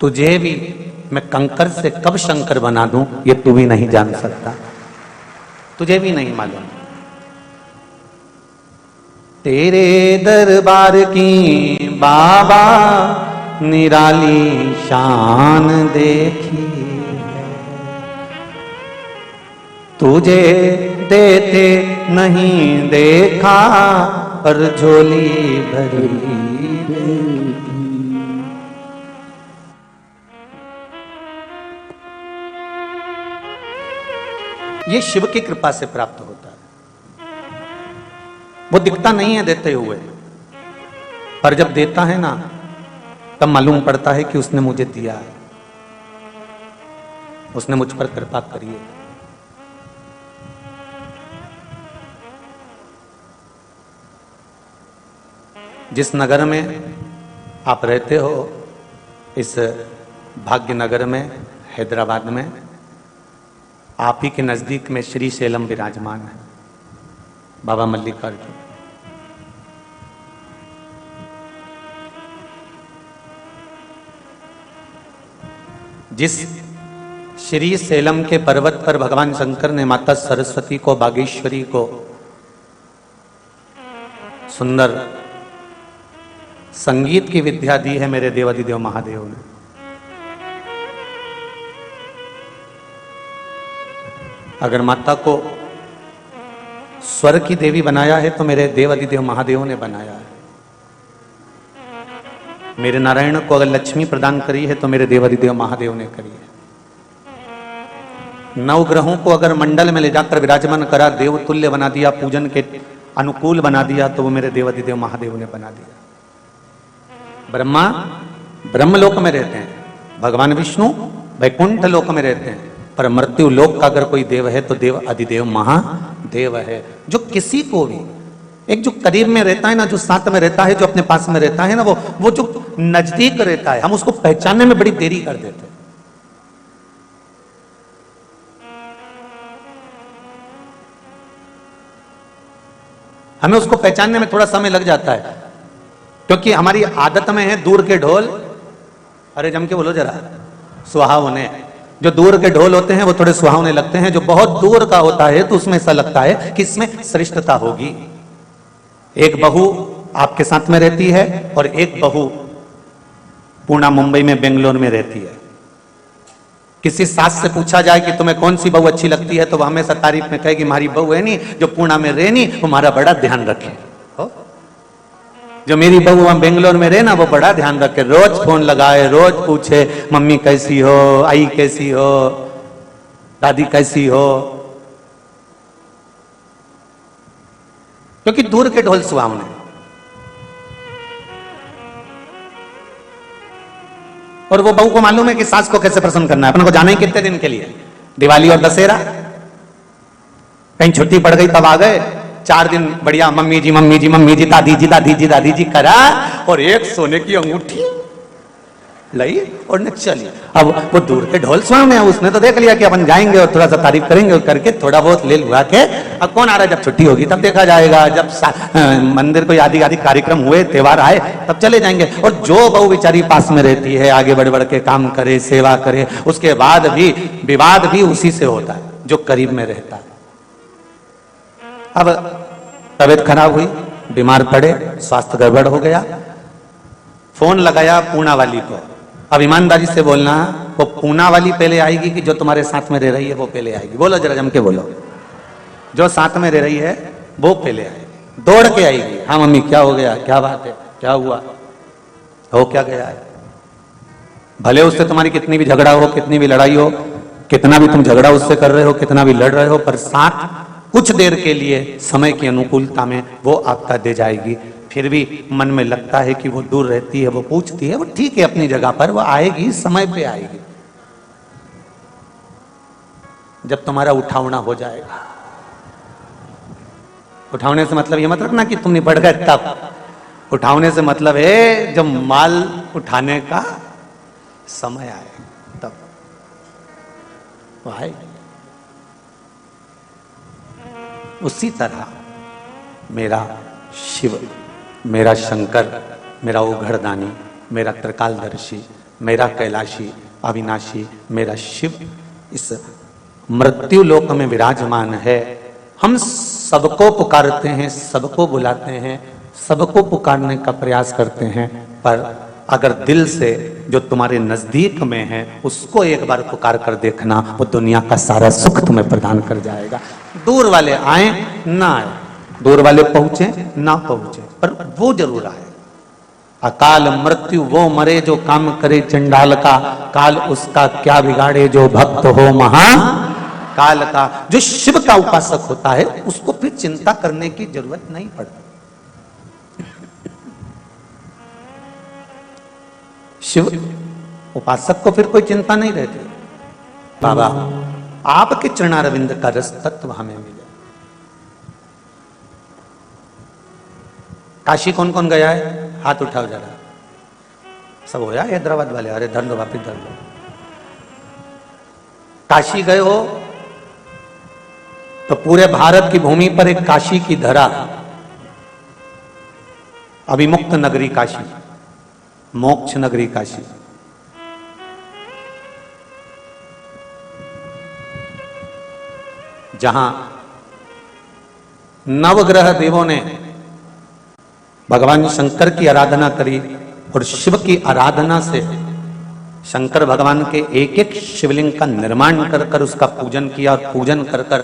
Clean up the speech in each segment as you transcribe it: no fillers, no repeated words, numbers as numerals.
तुझे भी मैं कंकर से कब शंकर बना दूं ये तू भी नहीं जान सकता, तुझे भी नहीं मालूम। तेरे दरबार की बाबा निराली शान देखी है, तुझे देते नहीं देखा पर झोली भरी देखी। ये शिव की कृपा से प्राप्त होता है। वो दिखता नहीं है देते हुए, पर जब देता है ना तब मालूम पड़ता है कि उसने मुझे दिया है, उसने मुझ पर कृपा करी है। जिस नगर में आप रहते हो, इस भाग्य नगर में, हैदराबाद में, आप ही के नजदीक में श्री शैलम विराजमान है, बाबा मल्लिकार्जुन। जिस श्री शैलम के पर्वत पर भगवान शंकर ने माता सरस्वती को, बागेश्वरी को सुंदर संगीत की विद्या दी है, मेरे देवादिदेव महादेव ने। अगर माता को स्वर की देवी बनाया है तो मेरे देवादिदेव महादेव ने बनाया है। मेरे नारायण को अगर लक्ष्मी प्रदान करी है तो मेरे देवादिदेव महादेव ने करी है। नवग्रहों को अगर मंडल में ले जाकर विराजमान करा, देव तुल्य बना दिया, पूजन के अनुकूल बना दिया, तो वो मेरे देवादिदेव महादेव ने बना दिया। ब्रह्मा ब्रह्मलोक में रहते हैं, भगवान विष्णु वैकुंठ लोक में रहते हैं, पर मृत्यु लोक का अगर कोई देव है तो देव अधिदेव महादेव है, जो किसी को भी, एक जो करीब में रहता है ना, जो साथ में रहता है, जो अपने पास में रहता है ना, वो जो नजदीक रहता है, हम उसको पहचानने में बड़ी देरी कर देते हैं। हमें उसको पहचानने में थोड़ा समय लग जाता है, क्योंकि हमारी आदत में है दूर के ढोल, अरे जम के बोलो जरा, सुहावने। जो दूर के ढोल होते हैं वो थोड़े सुहावने लगते हैं, जो बहुत दूर का होता है तो उसमें ऐसा लगता है कि इसमें श्रेष्ठता होगी। एक बहू आपके साथ में रहती है और एक बहू पूना, मुंबई में, बेंगलोर में रहती है। किसी सास से पूछा जाए कि तुम्हें कौन सी बहू अच्छी लगती है तो वह हमेशा तारीफ में कहेगी हमारी बहू है नहीं जो पूना में रहनी, हमारा बड़ा ध्यान रखे। जो मेरी बहू वहां बेंगलोर में रहे ना, वो बड़ा ध्यान रखे, रोज फोन लगाए, रोज पूछे मम्मी कैसी हो, आई कैसी हो, दादी कैसी हो, क्योंकि दूर के ढोल सुहावने। और वो बहू को मालूम है कि सास को कैसे प्रसन्न करना है। अपने को जाना ही कितने दिन के लिए, दिवाली और दशहरा, कहीं छुट्टी पड़ गई तब आ गए, 4 दिन बढ़िया मम्मी जी मम्मी जी मम्मी जी, दादी जी दादी जी दादी जी करा, और एक सोने की अंगूठी लाई और न चली। अब वो दूर के ढोल सुहावने हैं, उसने तो देख लिया कि अपन जाएंगे और थोड़ा सा तारीफ करेंगे और करके थोड़ा बहुत ले लुआ के, अब कौन आ रहा है, जब छुट्टी होगी तब देखा जाएगा, जब मंदिर कोई आदि आदि कार्यक्रम हुए, त्योहार आए तब चले जाएंगे। और जो बहू बेचारी पास में रहती है, आगे बढ़ बढ़ के काम करे, सेवा करे, उसके बाद भी विवाद भी उसी से होता है जो करीब में रहता है। अब तबीयत खराब हुई, बीमार पड़े, स्वास्थ्य गड़बड़ हो गया, फोन लगाया पूना वाली को। अब ईमानदारी से बोलना, वो पूना वाली पहले आएगी कि जो तुम्हारे साथ में रह रही है वो पहले आएगी? बोलो जरा जम के बोलो। जो साथ में रह रही है वो पहले आएगी, दौड़ के आएगी। हाँ मम्मी क्या हो गया, क्या बात है, क्या हुआ, हो क्या गया है? भले उससे तुम्हारी कितनी भी झगड़ा हो, कितनी भी लड़ाई हो, कितना भी तुम झगड़ा उससे कर रहे हो, कितना भी लड़ रहे हो, पर साथ कुछ देर के लिए समय की अनुकूलता में वो आपका दे जाएगी। फिर भी मन में लगता है कि वो दूर रहती है, वो पूछती है, वो ठीक है अपनी जगह पर, वो आएगी, समय पे आएगी। जब तुम्हारा उठावना हो जाएगा, उठावने से मतलब ये मत रखना कि तुम निपट गए तब, उठावने से मतलब है जब माल उठाने का समय आए तब वो आएगी। उसी तरह मेरा शिव, मेरा शंकर, मेरा ओघड़दानी, मेरा त्रिकालदर्शी, मेरा कैलाशी अविनाशी मेरा शिव इस मृत्यु लोक में विराजमान है। हम सबको पुकारते हैं, सबको बुलाते हैं, सबको पुकारने का प्रयास करते हैं, पर अगर दिल से जो तुम्हारे नजदीक में है उसको एक बार पुकार कर देखना, वो दुनिया का सारा सुख तुम्हें प्रदान कर जाएगा। दूर वाले आए ना आए, दूर वाले पहुंचे ना पहुंचे, पर वो जरूर आए। अकाल मृत्यु वो मरे जो काम करे चंडाल का, काल उसका क्या बिगाड़े जो भक्त हो महा काल का। जो शिव का उपासक होता है उसको फिर चिंता करने की जरूरत नहीं पड़ती। शिव उपासक को फिर कोई चिंता नहीं रहती। बाबा आपके चरणारविंद का रस तत्व हमें मिले। काशी कौन कौन गया है? हाथ उठाओ जरा। सब हो जाए हैदराबाद वाले, अरे धर लो वापिस धर लो। काशी गए हो तो पूरे भारत की भूमि पर एक काशी की धरा, अभिमुक्त नगरी काशी, मोक्ष नगरी काशी। जहां नवग्रह देवों ने भगवान शंकर की आराधना करी और शिव की आराधना से शंकर भगवान के एक एक शिवलिंग का निर्माण कर कर उसका पूजन किया, और पूजन कर कर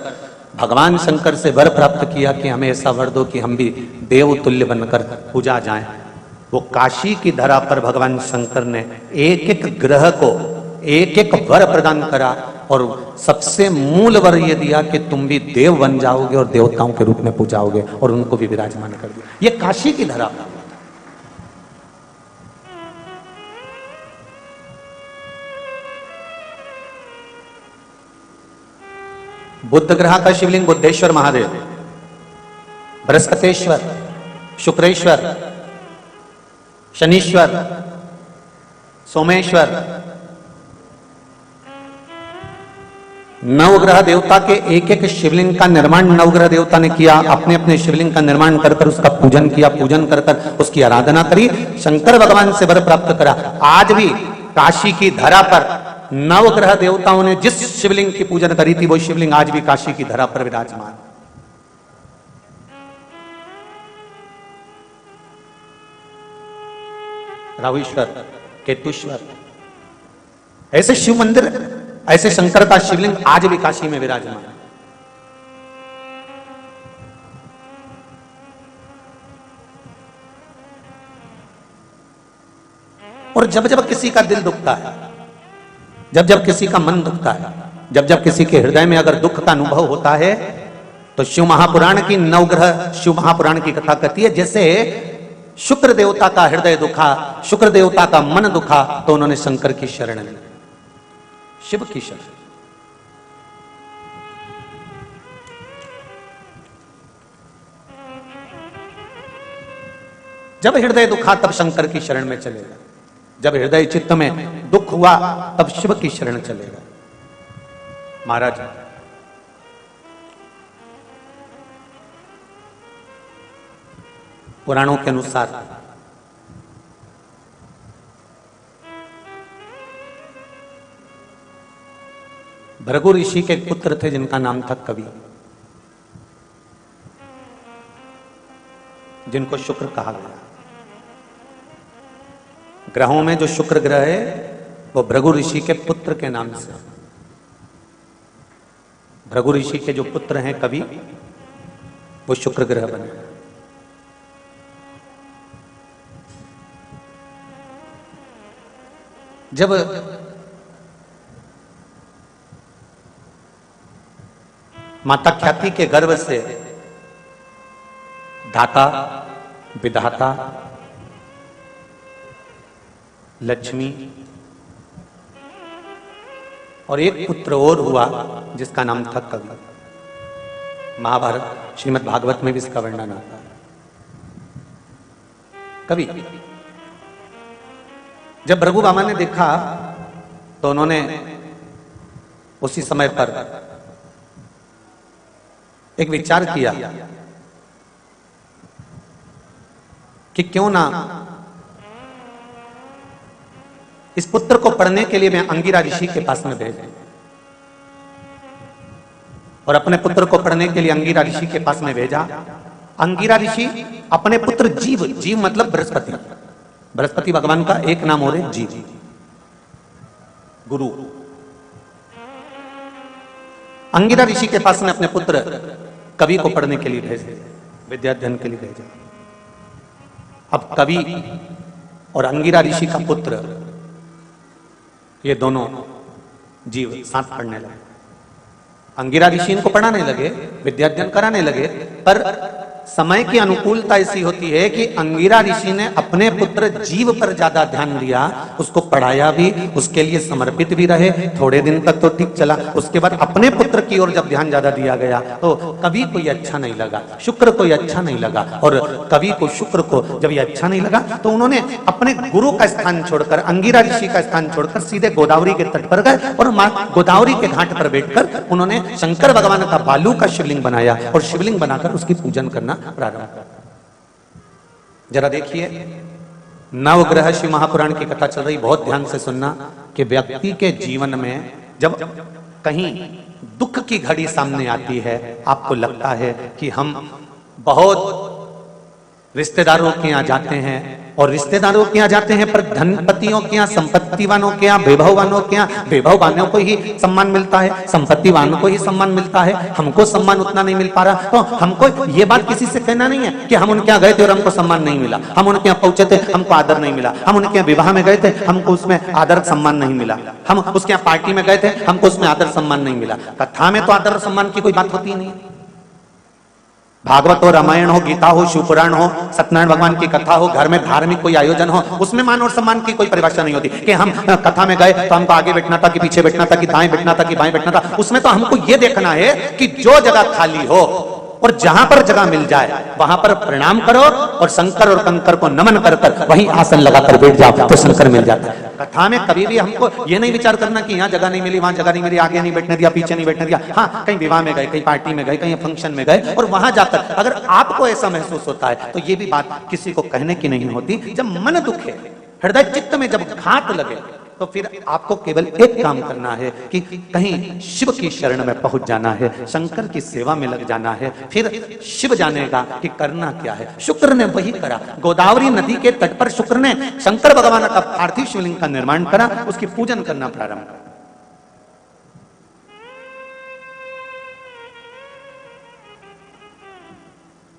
भगवान शंकर से वर प्राप्त किया कि हमें ऐसा वर दो कि हम भी देव तुल्य बनकर पूजा जाएं। वो काशी की धरा पर भगवान शंकर ने एक एक ग्रह को एक एक वर प्रदान करा, और सबसे मूल वर ये दिया कि तुम भी देव बन जाओगे और देवताओं के रूप में पूजाओगे, और उनको भी विराजमान कर दिया। ये काशी की धरा पर। बुद्ध ग्रह का शिवलिंग बुद्धेश्वर महादेव, बृहस्पतेश्वर, शुक्रेश्वर, शनीश्वर, सोमेश्वर, नवग्रह देवता के एक एक शिवलिंग का निर्माण नवग्रह देवता ने किया। अपने अपने शिवलिंग का निर्माण कर कर उसका पूजन किया, पूजन कर कर उसकी आराधना करी, शंकर भगवान से वर प्राप्त करा। आज भी काशी की धरा पर नवग्रह देवताओं ने जिस शिवलिंग की पूजन करी थी वो शिवलिंग आज भी काशी की धरा पर विराजमान। राहुईश्वर, केतुश्वर, ऐसे शिव मंदिर, ऐसे शंकर का शिवलिंग आज भी काशी में विराजमान है। और जब जब किसी का दिल दुखता है, जब जब किसी का मन दुखता है, जब जब किसी के हृदय में अगर दुख का अनुभव होता है, तो शिव महापुराण की नवग्रह शिव महापुराण की कथा कहती है, जैसे शुक्र देवता का हृदय दुखा, शुक्र देवता का मन दुखा, तो उन्होंने शंकर की शरण ली, शिव की शरण। जब हृदय दुखा तब शंकर की शरण में चलेगा, जब हृदय चित्त में दुख हुआ तब शिव की शरण चलेगा। महाराज पुराणों के अनुसार भृगु ऋषि के एक पुत्र थे जिनका नाम था कवि, जिनको शुक्र कहा गया। ग्रहों में जो शुक्र ग्रह है वो भृगु ऋषि के पुत्र के नाम से, भृगु ऋषि के जो पुत्र हैं कवि, वो शुक्र ग्रह बने। जब माता ख्याति के गर्भ से धाता, विधाता, लक्ष्मी और एक पुत्र और हुआ जिसका नाम था कवि। महाभारत श्रीमद् भागवत में भी इसका वर्णन आता है। कवि जब भृगु बामा ने देखा तो उन्होंने उसी समय पर एक विचार किया कि क्यों ना इस पुत्र को पढ़ने के लिए मैं अंगिरा ऋषि के पास में भेजा और अपने पुत्र को पढ़ने के लिए अंगिरा ऋषि के पास में भेजा। अंगिरा ऋषि अपने पुत्र जीव, जीव मतलब बृहस्पति, बृहस्पति भगवान का एक नाम हो रहे जीव, गुरु। अंगिरा ऋषि के पास में अपने पुत्र कवि को पढ़ने के लिए भेजे, विद्याध्ययन के लिए भेजा। अब कवि और अंगिरा ऋषि का पुत्र ये दोनों जीव साथ पढ़ने लगे। अंगिरा ऋषि इनको पढ़ाने लगे, विद्याध्ययन कराने लगे, पर समय की अनुकूलता ऐसी होती है कि अंगिरा ऋषि ने अपने पुत्र जीव पर ज्यादा ध्यान दिया, उसको पढ़ाया भी, उसके लिए समर्पित भी रहे। थोड़े दिन तक तो ठीक चला, उसके बाद अपने पुत्र की ओर जब ध्यान ज्यादा दिया गया तो कवि को ये अच्छा नहीं लगा, शुक्र को ये अच्छा नहीं लगा। और कवि को, शुक्र को जब ये अच्छा नहीं लगा तो उन्होंने अपने गुरु का स्थान छोड़कर, अंगिरा ऋषि का स्थान छोड़कर सीधे गोदावरी के तट पर गए और मां गोदावरी के घाट पर बैठकर उन्होंने शंकर भगवान का बालू का शिवलिंग बनाया और शिवलिंग बनाकर उसकी पूजन करना प्रारंभ। जरा देखिए, नवग्रह शिव महापुराण की कथा चल रही, बहुत ध्यान से सुनना कि व्यक्ति के जीवन में जब कहीं दुख की घड़ी सामने आती है, आपको लगता है कि हम बहुत रिश्तेदारों के यहाँ जाते हैं और रिश्तेदारों के यहाँ जाते हैं पर धनपतियों के यहाँ, संपत्तिवानों के यहाँ, वैभववानों के यहाँ वैभववानों को ही सम्मान मिलता है, संपत्तिवानों को ही सम्मान मिलता है, हमको सम्मान उतना नहीं मिल पा रहा। तो हमको ये बात किसी से कहना नहीं है कि हम उनके यहाँ गए थे और हमको सम्मान नहीं मिला, हम उनके यहाँ पहुंचे थे हमको आदर नहीं मिला, हम उनके यहाँ विवाह में गए थे हमको उसमें आदर सम्मान नहीं मिला, हम उसके यहाँ पार्टी में गए थे हमको उसमें आदर सम्मान नहीं मिला। कथा में तो आदर सम्मान की कोई बात होती ही नहीं। भागवत हो, रामायण हो, गीता हो, शिवपुराण हो, सत्यनारायण भगवान की कथा हो, घर में धार्मिक कोई आयोजन हो, उसमें मान और सम्मान की कोई परिभाषा नहीं होती कि हम कथा में गए तो हमको आगे बैठना था कि पीछे बैठना था कि दाएं बैठना था कि बाएं बैठना था। उसमें तो हमको यह देखना है कि जो जगह खाली हो और जहां पर जगह मिल जाए वहां पर प्रणाम करो और शंकर और कंकर को नमन कर कर वहीं आसन लगाकर बैठ जाओ तो शंकर मिल जाता है। कथा में कभी भी हमको ये नहीं विचार करना कि यहाँ जगह नहीं मिली, वहां जगह नहीं मिली, आगे नहीं बैठने दिया, पीछे नहीं बैठने दिया। हाँ, कहीं विवाह में गए, कहीं पार्टी में गए, कहीं फंक्शन में गए और वहां जाकर अगर आपको ऐसा महसूस होता है तो ये भी बात किसी को कहने की नहीं होती। जब मन दुखे, हृदय चित्त में जब घात लगे तो फिर आपको केवल एक काम करना है कि कहीं शिव की शरण में पहुंच जाना है, शंकर की सेवा में लग जाना है, फिर शिव जानेगा कि करना क्या है। शुक्र ने वही करा। गोदावरी नदी के तट पर शुक्र ने शंकर भगवान का पार्थिव शिवलिंग का निर्माण करा, उसकी पूजन करना प्रारंभ करा।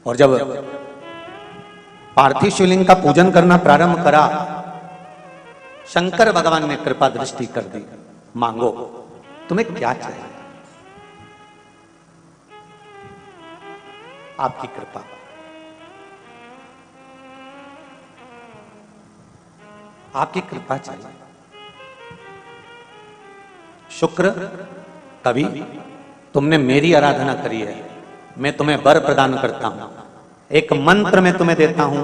और जब पार्थिव शिवलिंग का पूजन करना प्रारंभ करा, शंकर भगवान ने कृपा दृष्टि कर दी। मांगो, तुम्हें क्या चाहिए? आपकी कृपा। आपकी कृपा चाहिए। शुक्र, कवि, तुमने मेरी आराधना करी है, मैं तुम्हें वर प्रदान करता हूं। एक मंत्र मैं तुम्हें देता हूं,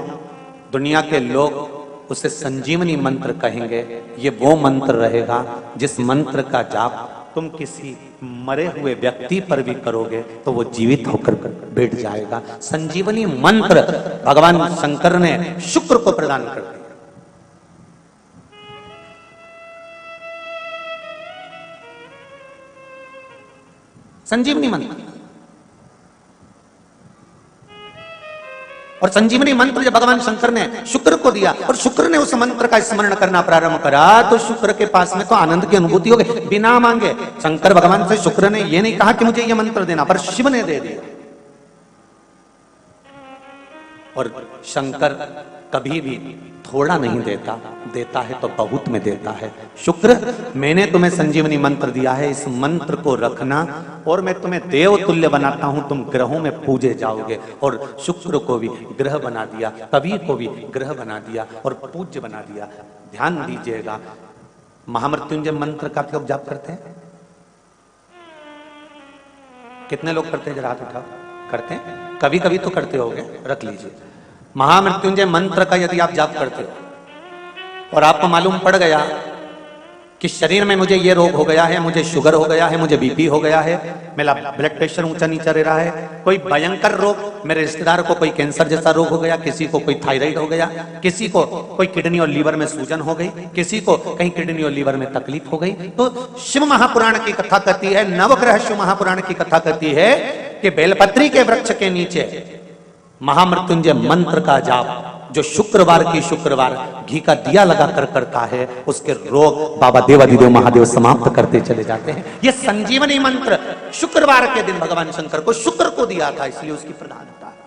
दुनिया के लोग उसे संजीवनी मंत्र कहेंगे। ये वो मंत्र रहेगा जिस मंत्र का जाप तुम किसी मरे हुए व्यक्ति पर भी करोगे तो वो जीवित होकर बैठ जाएगा। संजीवनी मंत्र भगवान शंकर ने शुक्र को प्रदान कर दिया। संजीवनी मंत्र। और संजीवनी मंत्र जब भगवान शंकर ने शुक्र को दिया और शुक्र ने उस मंत्र का स्मरण करना प्रारंभ करा तो शुक्र के पास में तो आनंद की अनुभूति हो गई बिना मांगे। शंकर भगवान से शुक्र ने यह नहीं कहा कि मुझे यह मंत्र देना, पर शिव ने दे दिया। और शंकर कभी भी थोड़ा नहीं देता, देता है तो बहुत में देता है। शुक्र, मैंने तुम्हें संजीवनी मंत्र दिया है, इस मंत्र को रखना और मैं तुम्हें देव तुल्य बनाता हूं, तुम ग्रहों में पूजे जाओगे। और शुक्र को भी ग्रह बना दिया, कवि को भी ग्रह बना दिया और पूज्य बना दिया। ध्यान दीजिएगा, महामृत्युंजय मंत्र का भी जाप करते हैं? कितने लोग करते हैं? जरा हाथ उठाओ। करते हैं? कभी कभी तो करते होगे, रख लीजिए। महामृत्युंजय मंत्र का यदि आप जाप करते हो और आपको मालूम पड़ गया कि शरीर में मुझे ये रोग हो गया है, मुझे शुगर हो गया है, मुझे बीपी हो गया है, मेरा ब्लड प्रेशर ऊंचा नीचा रह रहा है, कोई भयंकर रोग, मेरे रिश्तेदार को कोई कैंसर जैसा रोग हो गया, किसी को कोई थायराइड हो गया, किसी को कोई किडनी और लीवर में सूजन हो गई, किसी को कहीं किडनी और लीवर में तकलीफ हो गई। तो शिव महापुराण की कथा कहती है, नवग्रह शिव महापुराण की कथा कहती है कि बेलपत्री के वृक्ष के नीचे महामृत्युंजय मंत्र का जाप जो शुक्रवार की शुक्रवार घी का दिया लगाकर करता है, उसके रोग बाबा देवादिदेव महादेव समाप्त करते चले जाते हैं। यह संजीवनी मंत्र शुक्रवार के दिन भगवान शंकर को शुक्र को दिया था, इसलिए उसकी प्रधानता है।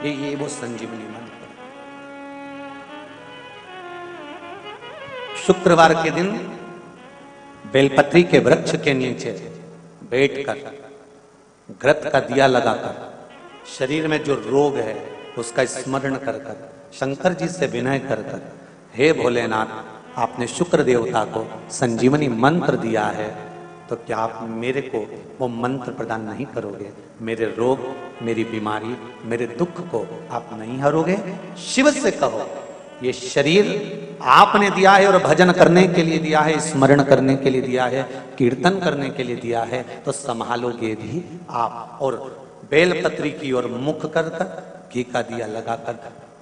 ये वो संजीवनी मंत्र शुक्रवार के दिन बेलपत्री के वृक्ष के नीचे बैठकर घृत का दिया लगाकर शरीर में जो रोग है उसका स्मरण कर कर शंकर जी से विनय कर कर, हे भोलेनाथ, आपने शुक्र देवता को संजीवनी मंत्र दिया है, तो क्या आप मेरे को वो मंत्र प्रदान नहीं करोगे? मेरे रोग, मेरी बीमारी, मेरे दुख को आप नहीं हरोगे? शिव से कहो, ये शरीर आपने दिया है और भजन करने के लिए दिया है, स्मरण करने के लिए दिया है, कीर्तन करने के लिए दिया है, तो संभालोगे भी आप। और बेलपत्री की ओर मुख कर कर घी का दिया लगाकर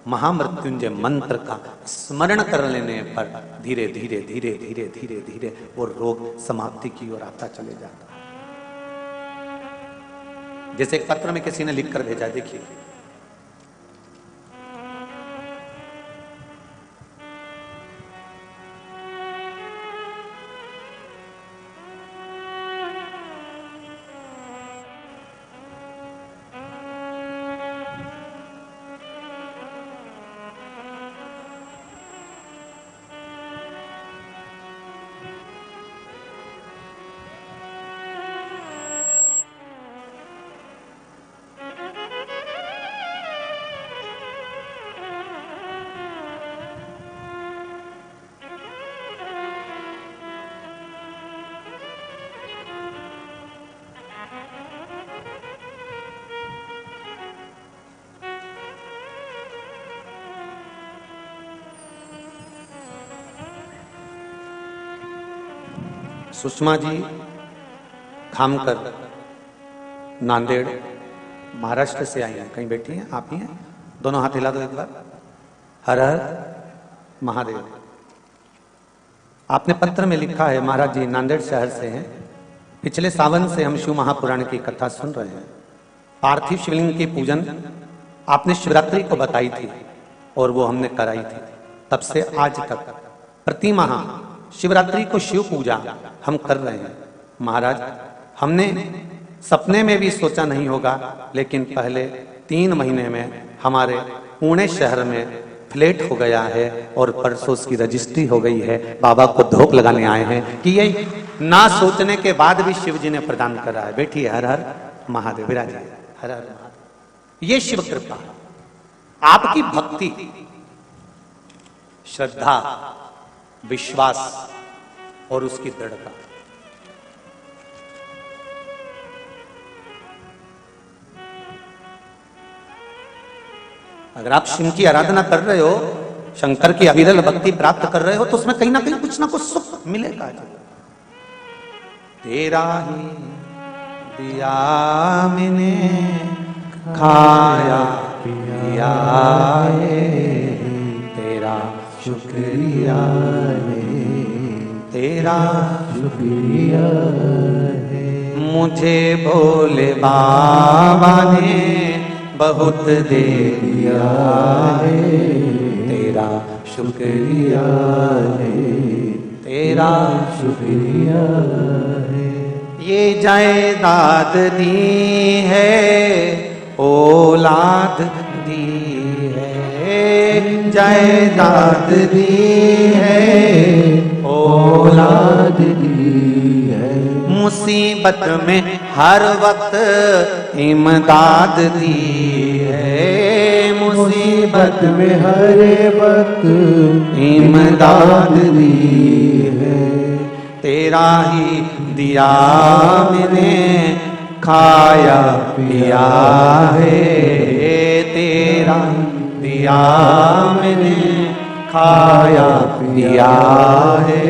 महामृत्युंजय मंत्र का स्मरण कर लेने पर धीरे धीरे धीरे धीरे धीरे धीरे वो रोग समाप्ति की ओर आता चले जाता है। जैसे एक पत्र में किसी ने लिखकर भेजा, देखिए, सुषमा जी खामकर नांदेड़ महाराष्ट्र से आई हैं, कहीं बैठी हैं, आप ही हैं, दोनों हाथ हिला दो एक बार। हर हर महादेव। आपने पत्र में लिखा है, महाराज जी नांदेड़ शहर से हैं, पिछले सावन से हम शिव महापुराण की कथा सुन रहे हैं। पार्थिव शिवलिंग की पूजन आपने शिवरात्रि को बताई थी और वो हमने कराई थी। तब से आज तक प्रति माह शिवरात्रि को शिव पूजा हम कर रहे हैं। महाराज, हमने सपने में भी सोचा नहीं होगा, लेकिन पहले 3 महीने में हमारे पुणे शहर में फ्लैट हो गया है और परसों उसकी रजिस्ट्री हो गई है। बाबा को धोख लगाने आए हैं कि ये ना सोचने के बाद भी शिव जी ने प्रदान करा है। बैठिए, हर हर महादेव, विराज, हर हर महादेव। ये शिव कृपा, आपकी भक्ति, श्रद्धा, विश्वास और उसकी दृढ़ता। अगर आप शिव की आराधना कर रहे हो, शंकर की अविरल भक्ति प्राप्त कर रहे हो, तो उसमें कहीं ना कहीं कुछ ना कुछ सुख मिलेगा। तेरा ही दिया मैंने खाया पिया है, तेरा शुक्रिया है, तेरा शुक्रिया है। मुझे भोले बाबा ने बहुत दे दिया है, तेरा शुक्रिया है, तेरा शुक्रिया है। ये जायदाद दी है, औलाद दी है, जायदाद दी है, औलाद दी है। मुसीबत में हर वक्त इमदाद दी है, मुसीबत में हर वक्त इमदाद दी है। तेरा ही दिया मैंने खाया पिया है, तेरा दिया मैंने खाया पिया है,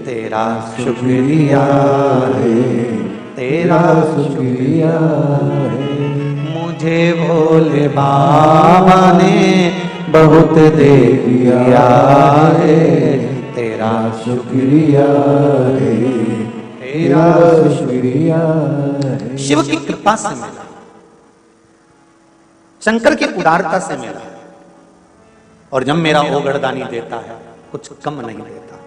तेरा शुक्रिया है, तेरा शुक्रिया है। मुझे भोले बाबा ने बहुत दे दिया है, तेरा शुक्रिया है, तेरा शुक्रिया है। शिव की कृपा से मिला, शंकर की उदारता से मिला, और जब मेरा ओगड़दानी देता है कुछ कम नहीं देता।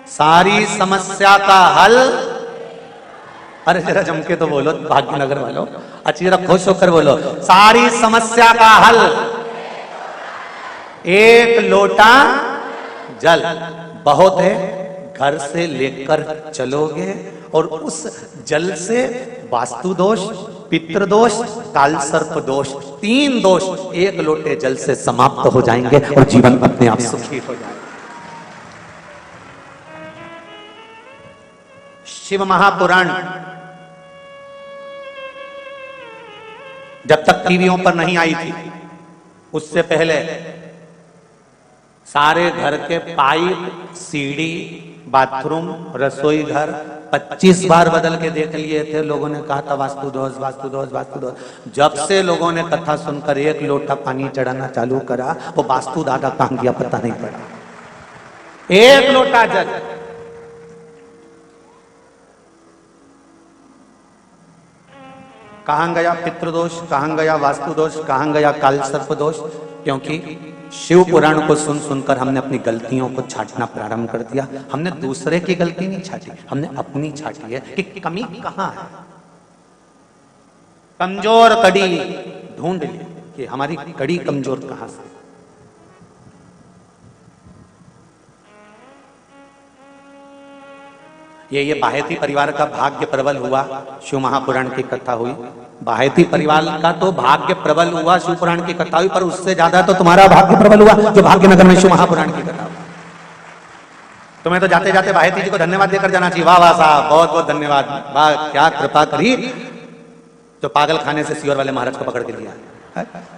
सारी समस्या का हल, अरे जरा जम के तो बोलो भाग्यनगर वालों, अच्छी जरा खुश होकर बोलो, सारी समस्या का हल एक लोटा जल। बहुत है, घर से लेकर चलोगे और उस जल से वास्तु दोष, पितृ दोष, काल सर्प दोष, 3 दोष एक लोटे जल से समाप्त हो जाएंगे और जीवन अपने आप सुखी हो जाएगा। शिव महापुराण जब तक टीवियों पर नहीं आई थी, उससे पहले सारे घर के पाइप, सीढ़ी, बाथरूम, रसोई घर 25 बार बदल के देख लिए थे। लोगों ने कहा था वास्तु दोष, वास्तु दोष, वास्तु दोष। जब से लोगों ने कथा सुनकर 1 लोटा पानी चढ़ाना चालू करा, वो वास्तु दादा कहां गया पता नहीं पड़ा। 1 लोटा जल। कहां गया पितृदोष, कहां गया वास्तु दोष, कहां गया काल सर्प दोष? क्योंकि शिव पुराण को सुन सुनकर हमने अपनी गलतियों को छांटना प्रारंभ कर दिया। हमने दूसरे की गलती नहीं छांटी, हमने अपनी छांटी है कि कमी कहां है। कमजोर कड़ी ढूंढ ली कि हमारी कड़ी कमजोर कहां से। ये बाहेती परिवार का भाग्य प्रबल हुआ, शिव महापुराण की कथा हुई। बाहेती परिवार का तो भाग्य प्रबल हुआ, शिव पुराण की कथा हुई, पर उससे ज्यादा तो तुम्हारा भाग्य प्रबल हुआ जो भाग्यनगर में शिव महापुराण की कथा हुई। तुम्हें तो जाते जाते बाहेती जी को धन्यवाद देकर जाना चाहिए। वाह वाह साहब, बहुत बहुत धन्यवाद, वाह क्या कृपा करी जो पागल खाने से सियोर वाले महाराज को पकड़ के लिया।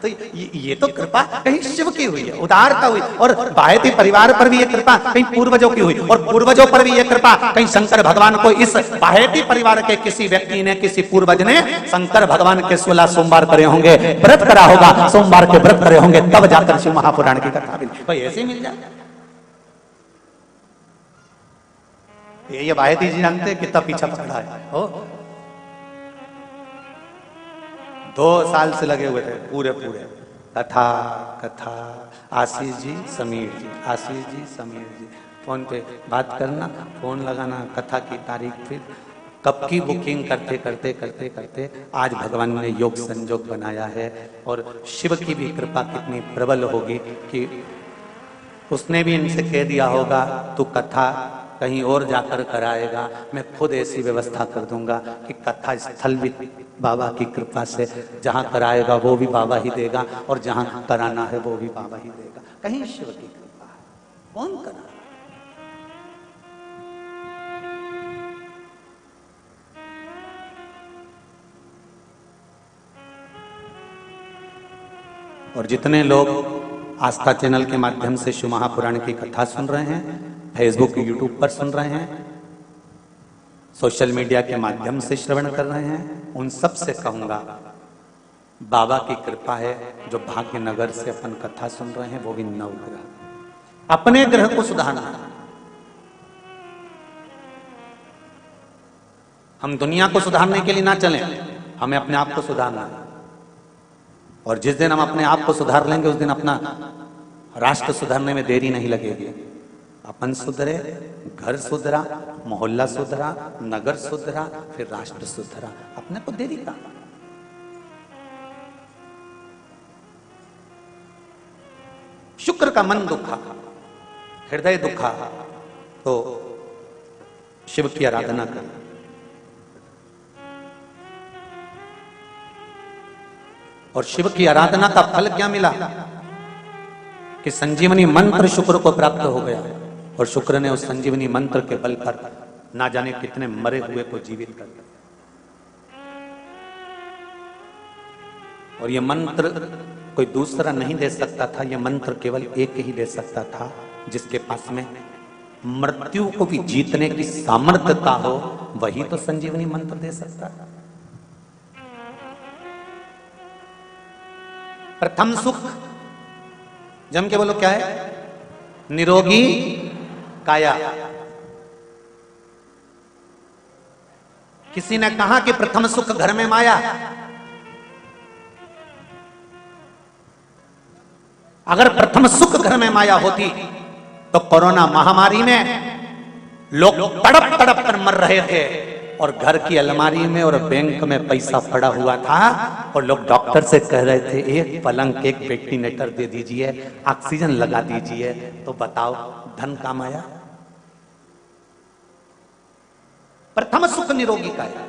तो ये तो कृपा कहीं शिव की हुई है, उदारता हुई। और बाहेती परिवार पर भी ये कृपा कहीं पूर्वजों की हुई, और पूर्वजों पर भी ये कृपा कहीं शंकर भगवान को इस बाहेती परिवार के किसी व्यक्ति ने, किसी पूर्वज ने शंकर भगवान के 16 सोमवार करे होंगे, व्रत करा होगा, सोमवार के व्रत करे होंगे, तब जाकर शिव महापुराण की कथा मिली। भाई ऐसे ही मिल जाए। ये बाहेती जी जानते कितना पीछा पकड़ा है। हो 2 साल से लगे हुए थे पूरे कथा कथा। आशीष जी, समीर जी, आशीष जी, समीर जी, फोन पे बात करना, फोन लगाना, कथा की तारीख, फिर कब की बुकिंग करते करते करते करते आज भगवान ने योग संजोग बनाया है। और शिव की भी कृपा कितनी प्रबल होगी कि उसने भी इनसे कह दिया होगा तू कथा कहीं और जाकर कराएगा, मैं खुद ऐसी व्यवस्था कर दूंगा कि कथा स्थल भी बाबा की कृपा से जहां कराएगा वो भी बाबा ही देगा, और जहां कराना है वो भी बाबा ही देगा। कहीं शिव की कृपा है, कौन करा। और जितने लोग आस्था चैनल के माध्यम से शिव महापुराण की कथा सुन रहे हैं, फेसबुक, यूट्यूब पर सुन रहे हैं, सोशल मीडिया के माध्यम से श्रवण कर रहे हैं, उन सब से कहूंगा बाबा की कृपा है जो भाग्यनगर से अपन कथा सुन रहे हैं, वो भी नवग्रह। अपने ग्रह को सुधारना। हम दुनिया को सुधारने के लिए ना चलें, हमें अपने आप को सुधारना है। और जिस दिन हम अपने आप को सुधार लेंगे उस दिन अपना राष्ट्र सुधारने में देरी नहीं लगेगी। अपन सुधरे, घर सुधरा, मोहल्ला सुधरा, नगर सुधरा, फिर राष्ट्र सुधरा, अपने को देरी का। शुक्र का मन दुखा, हृदय दुखा, तो शिव की आराधना कर। और शिव की आराधना का फल क्या मिला? कि संजीवनी मंत्र शुक्र को प्राप्त हो गया और शुक्र ने उस संजीवनी मंत्र के बल पर ना जाने कितने मरे हुए को जीवित कर दिया। और यह मंत्र कोई दूसरा नहीं दे सकता था, यह मंत्र केवल एक ही दे सकता था, जिसके पास में मृत्यु को भी जीतने की सामर्थ्यता हो, वही तो संजीवनी मंत्र दे सकता था। प्रथम सुख जम के बोलो क्या है? निरोगी काया। किसी ने कहा कि प्रथम सुख घर में माया। अगर प्रथम सुख घर में माया होती तो कोरोना महामारी में लोग तड़प तड़प कर मर रहे थे और घर की अलमारी में और बैंक में पैसा पड़ा हुआ था और लोग डॉक्टर से कह रहे थे एक पलंग एक वेंटिलेटर दे दीजिए, ऑक्सीजन लगा दीजिए। तो बताओ धन काम आया? प्रथम सुख निरोगी काया।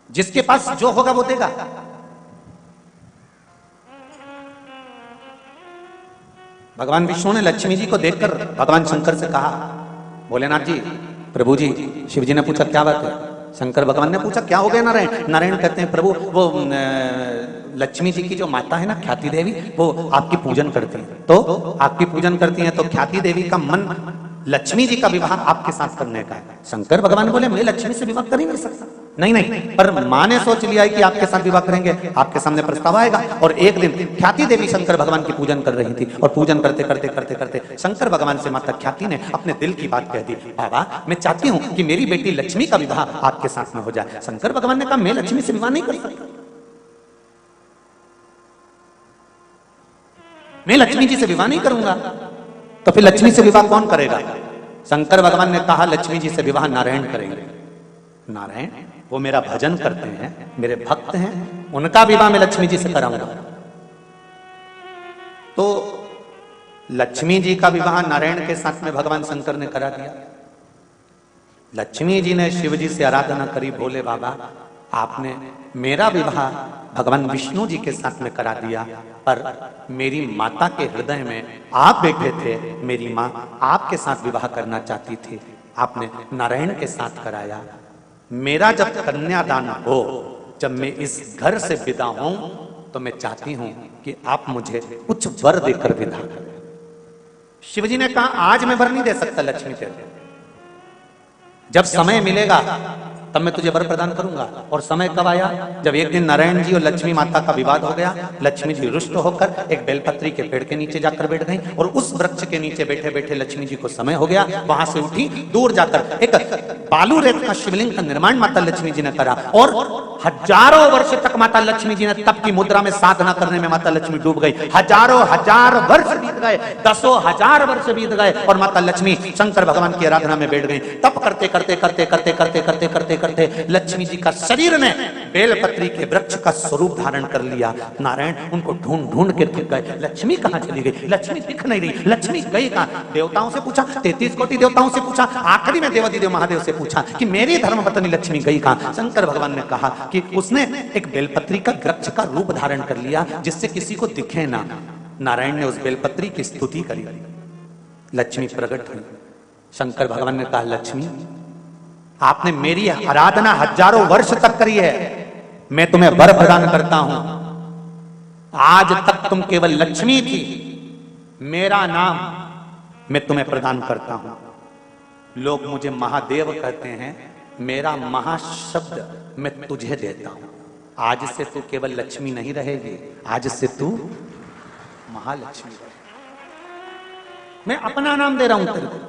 जिसके पास जो होगा वो देगा। भगवान विष्णु ने लक्ष्मी जी को देखकर भगवान शंकर से कहा, भोलेनाथ जी, प्रभु जी, शिव जी ने पूछा क्या बात है? शंकर भगवान ने पूछा क्या हो गया नारायण? नारायण कहते हैं प्रभु वो लक्ष्मी जी की जो माता है ना ख्याति देवी, वो आपकी पूजन करती है। तो आपकी पूजन करती हैं तो ख्याति देवी का मन लक्ष्मी जी का विवाह आपके साथ करने का है। शंकर भगवान बोले मैं लक्ष्मी से विवाह कर ही नहीं सकता। नहीं नहीं, पर माँ ने सोच लिया है कि आपके साथ विवाह करेंगे, आपके सामने प्रस्ताव आएगा। और एक दिन ख्याति देवी शंकर भगवान की पूजन कर रही थी और पूजन करते करते करते करते शंकर भगवान से माता ख्याति ने अपने दिल की बात कह दी, बाबा मैं चाहती हूँ कि मेरी बेटी लक्ष्मी का विवाह आपके साथ में हो जाए। शंकर भगवान ने कहा मैं लक्ष्मी से विवाह नहीं कर सकता, मैं लक्ष्मी जी से विवाह नहीं करूंगा। तो फिर लक्ष्मी से विवाह कौन करेगा? शंकर भगवान ने कहा लक्ष्मी जी से विवाह नारायण करेंगे। नारायण वो मेरा भजन करते हैं, मेरे भक्त हैं, उनका विवाह मैं लक्ष्मी जी से कराऊंगा। तो लक्ष्मी जी का विवाह नारायण के साथ में भगवान शंकर ने करा दिया। लक्ष्मी जी ने शिव जी से आराधना करी, बोले बाबा आपने मेरा विवाह भगवान विष्णु जी के साथ में करा दिया, पर मेरी माता के हृदय में आप बैठे थे, मेरी माँ आपके साथ विवाह करना चाहती थी, आपने नारायण के साथ कराया। मेरा जब कन्यादान हो, जब मैं इस घर से विदा हूं, तो मैं चाहती हूं कि आप मुझे कुछ वर देकर विदा करें। शिवजी ने कहा आज मैं वर नहीं दे सकता लक्ष्मी तेरे, जब समय मिलेगा तब मैं तुझे वर प्रदान करूंगा। और समय कब आया? जब एक दिन नारायण जी और लक्ष्मी माता का विवाद हो गया। लक्ष्मी जी रुष्ट होकर एक बेलपत्री के पेड़ के नीचे जाकर बैठ गई और उस वृक्ष के नीचे बैठे बैठे लक्ष्मी जी को समय हो गया। वहां से उठी, दूर जाकर एक बालू रेत का शिवलिंग का निर्माण माता लक्ष्मी जी ने करा और हजारों वर्ष तक माता लक्ष्मी जी ने तप की मुद्रा में साधना करने में माता लक्ष्मी डूब गई। हजारों हजार वर्ष बीत गए, दसों हजार वर्ष बीत गए और माता लक्ष्मी शंकर भगवान की आराधना में बैठ गई। तप करते करते करते करते करते करते करते करते लक्ष्मी जी का शरीर ने बेलपत्री के वृक्ष का स्वरूप धारण कर लिया। नारायण उनको ढूंढ ढूंढ के थक गए, लक्ष्मी कहां चली गई? लक्ष्मी दिख नहीं रही, लक्ष्मी गई कहां? देवताओं से पूछा, 33 कोटि देवताओं से पूछा, आखिरी में देवाधिदेव महादेव से पूछा कि मेरी धर्मपत्नी लक्ष्मी गई कहां? शंकर भगवान ने कहा कि उसने एक बेलपत्री का वृक्ष का रूप धारण कर लिया जिससे किसी को दिखे ना। नारायण ने उस बेलपत्री की स्तुति करी, लक्ष्मी प्रकट हुई। शंकर भगवान ने कहा लक्ष्मी आपने मेरी आराधना हजारों वर्ष तक करी है, मैं तुम्हें वर प्रदान करता हूं। आज तक तुम केवल लक्ष्मी थी, मेरा नाम मैं तुम्हें प्रदान करता हूं। लोग मुझे महादेव कहते हैं, मेरा महाशब्द मैं तुझे देता हूं। आज से तू केवल लक्ष्मी नहीं रहेगी, आज से तू महालक्ष्मी रहेगी। मैं अपना नाम दे रहा हूं तेरे को।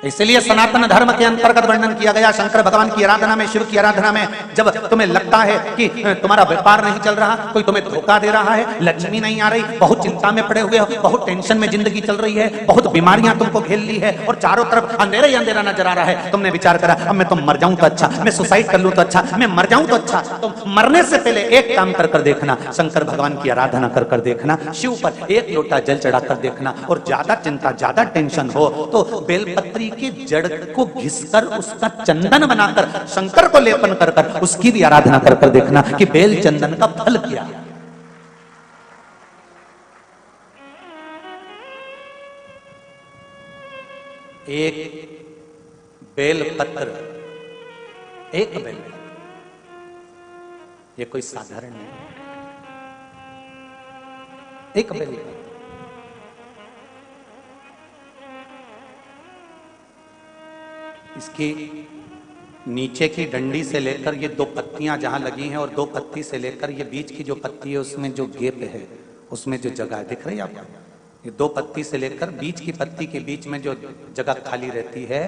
इसलिए सनातन धर्म के अंतर्गत वर्णन किया गया शंकर भगवान की आराधना में, शिव की आराधना में, जब तुम्हें लगता है कि तुम्हारा व्यापार नहीं चल रहा, कोई तुम्हें धोखा दे रहा है, लक्ष्मी नहीं आ रही, बहुत चिंता में पड़े हुए हो, बहुत टेंशन में जिंदगी चल रही है, बहुत बीमारियां तुमको घेर ली है और चारों तरफ अंधेरा ही अंधेरा नजर आ रहा है, तुमने विचार करा अब मैं तो मर जाऊं तो अच्छा, मैं सुसाइड कर लूं तो अच्छा, मैं मर जाऊं तो अच्छा। तो मरने से पहले एक काम कर देखना, शंकर भगवान की आराधना कर देखना, शिव पर एक लोटा जल चढ़ाकर देखना। और ज्यादा चिंता ज्यादा टेंशन हो तो बेलपत्री के जड़ को घिसकर उसका चंदन बनाकर शंकर को लेपन कर कर उसकी भी आराधना कर कर देखना कि बेल चंदन का फल क्या है। एक बेल पत्र, एक बेल, ये कोई साधारण नहीं, एक बेल पत्र। इसकी नीचे की डंडी से लेकर ये दो पत्तियां जहां लगी हैं और दो पत्ती से लेकर ये बीच की जो पत्ती है उसमें जो गेप है, उसमें जो जगह दिख रही है आपको, ये दो पत्ती से लेकर बीच की पत्ती के बीच में जो जगह खाली रहती है,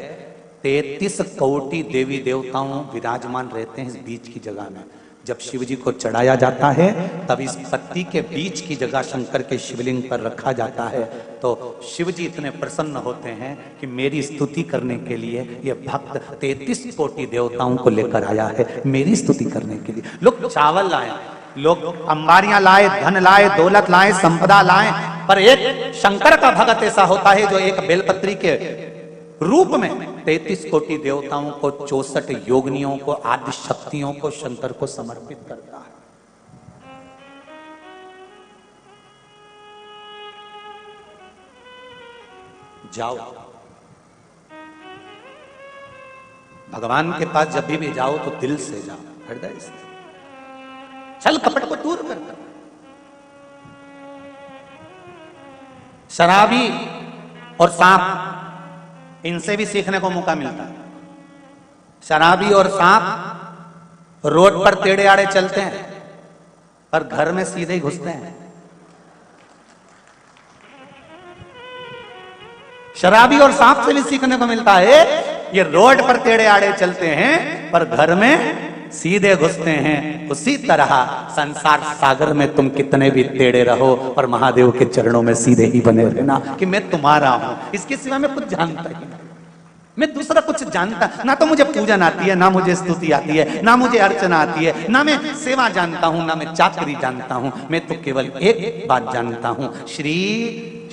33 कोटि देवी देवताओं विराजमान रहते हैं इस बीच की जगह में। जब शिव जी को चढ़ाया जाता है तब इस पत्ती के बीच की जगह शंकर के शिवलिंग पर रखा जाता है, तो शिव जी इतने प्रसन्न होते हैं कि मेरी स्तुति करने के लिए ये भक्त 33 कोटि देवताओं को लेकर आया है मेरी स्तुति करने के लिए। लोग चावल लाए, लोग अंबारियां लाए, धन लाए, दौलत लाए, संपदा लाए, पर एक शंकर का भक्त ऐसा होता है जो एक बेलपत्री के रूप में 33 कोटि देवताओं को, 64 योगिनियों को, आदि शक्तियों को शंकर को समर्पित करता है। जाओ भगवान के पास जब भी जाओ तो दिल से जाओ, हृदय से, छल कपट को दूर कर। शराबी और सांप, इनसे भी सीखने को मौका मिलता है। शराबी और सांप रोड पर टेढ़े आड़े चलते हैं पर घर में सीधे ही घुसते हैं। शराबी और सांप से भी सीखने को मिलता है, ये रोड पर टेढ़े आड़े चलते हैं पर घर में सीधे घुसते हैं। उसी तरह संसार सागर में तुम कितने भी टेढ़े रहो पर महादेव के चरणों में सीधे ही बने रहना कि मैं तुम्हारा हूं, इसके सिवा मैं कुछ जानता ही नहीं, मैं दूसरा कुछ जानता ना। तो मुझे पूजन आती है, ना मुझे स्तुति आती है, ना मुझे अर्चना आती है, ना मैं सेवा जानता हूं, ना मैं चाकरी जानता हूं। मैं तो केवल एक बात जानता हूं, श्री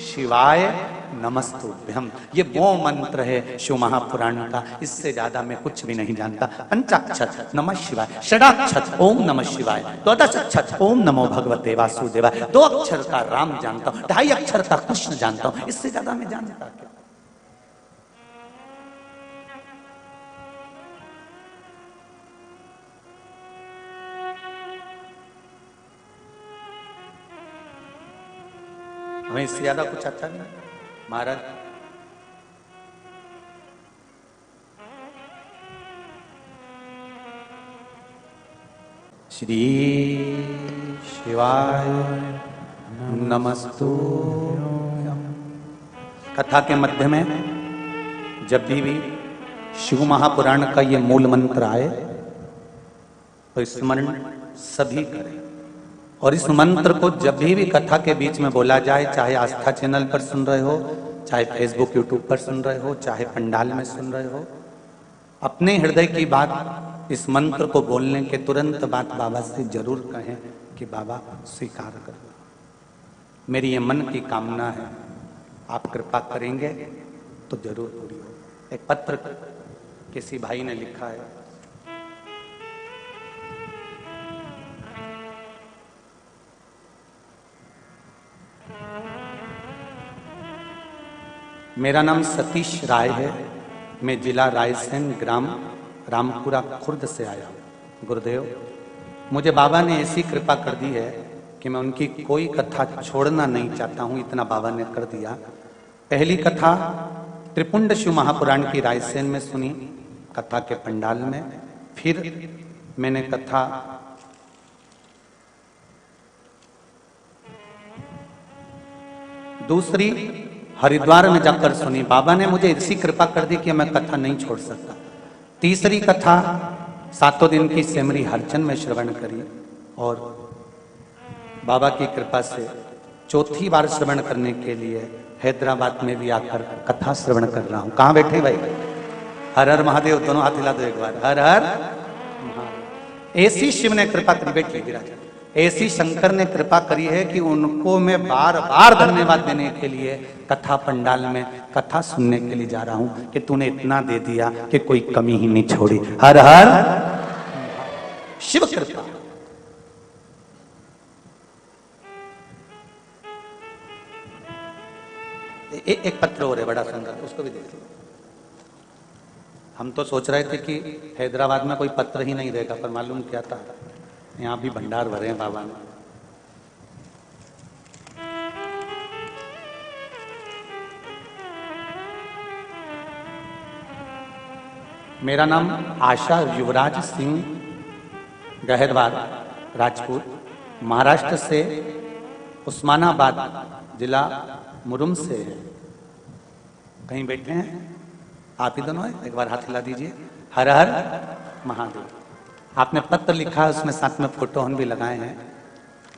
शिवाय नमस्तुभ्यम। ये वो मंत्र है शिव महापुराण का, इससे ज्यादा मैं कुछ भी नहीं जानता। पंचाक्षर नमः शिवाय, षडाक्षर ओम नमः शिवाय, द्वादशाक्षर ओम नमो भगवते वासुदेवाय, 2 अक्षर का राम जानता हूं, 2.5 अक्षर का कृष्ण जानता हूं, इससे ज्यादा मैं जानता क्या। हमें इससे ज्यादा कुछ आता नहीं महाराज। श्री शिवाय नमस्तुभ्यम। कथा के मध्य में जब भी शिव महापुराण का ये मूल मंत्र आए तो स्मरण सभी करें, और इस मंत्र को जब भी कथा के बीच में बोला जाए, चाहे आस्था चैनल पर सुन रहे हो, चाहे फेसबुक यूट्यूब पर सुन रहे हो, चाहे पंडाल में सुन रहे हो, अपने हृदय की बात इस मंत्र को बोलने के तुरंत बाद बाबा से जरूर कहें कि बाबा स्वीकार कर, मेरी ये मन की कामना है, आप कृपा करेंगे तो जरूर पूरी हो। एक पत्र किसी भाई ने लिखा है, मेरा नाम सतीश राय है, मैं जिला रायसेन, ग्राम रामपुरा खुर्द से आया हूँ। गुरुदेव, मुझे बाबा ने ऐसी कृपा कर दी है कि मैं उनकी कोई कथा छोड़ना नहीं चाहता हूँ, इतना बाबा ने कर दिया। पहली कथा त्रिपुंड शिव महापुराण की रायसेन में सुनी, कथा के पंडाल में। फिर मैंने कथा दूसरी हरिद्वार में जाकर सुनी, बाबा ने मुझे ऐसी कृपा कर दी कि मैं कथा नहीं छोड़ सकता। तीसरी कथा 7 दिन की सेमरी हरचन में श्रवण करी, और बाबा की कृपा से चौथी बार श्रवण करने के लिए हैदराबाद में भी आकर कथा श्रवण कर रहा हूं। कहां बैठे भाई? हर हर महादेव, दोनों हाथ हिला दो एक बार, हर हर महादेव। ऐसी शिव ने कृपा करी। बैठिए विराज, ऐसी शंकर ने कृपा करी है कि उनको मैं बार बार धन्यवाद देने के लिए कथा पंडाल में कथा सुनने के लिए जा रहा हूं कि तूने इतना दे दिया कि कोई कमी ही नहीं छोड़ी। हर हर शिव कृपा। एक पत्र और है बड़ा सुंदर, उसको भी देखिए। हम तो सोच रहे थे कि हैदराबाद में कोई पत्र ही नहीं रहेगा, पर मालूम क्या था, यहाँ भी भंडार भरे हैं बाबा ने। मेरा नाम आशा युवराज सिंह गहरवार राजपूत, महाराष्ट्र से उस्मानाबाद जिला मुरुम से है। कहीं बैठे हैं आप ही दोनों, एक बार हाथ हिला दीजिए। हर हर महादेव। आपने पत्र लिखा है, उसमें साथ में फोटो हम भी लगाए हैं।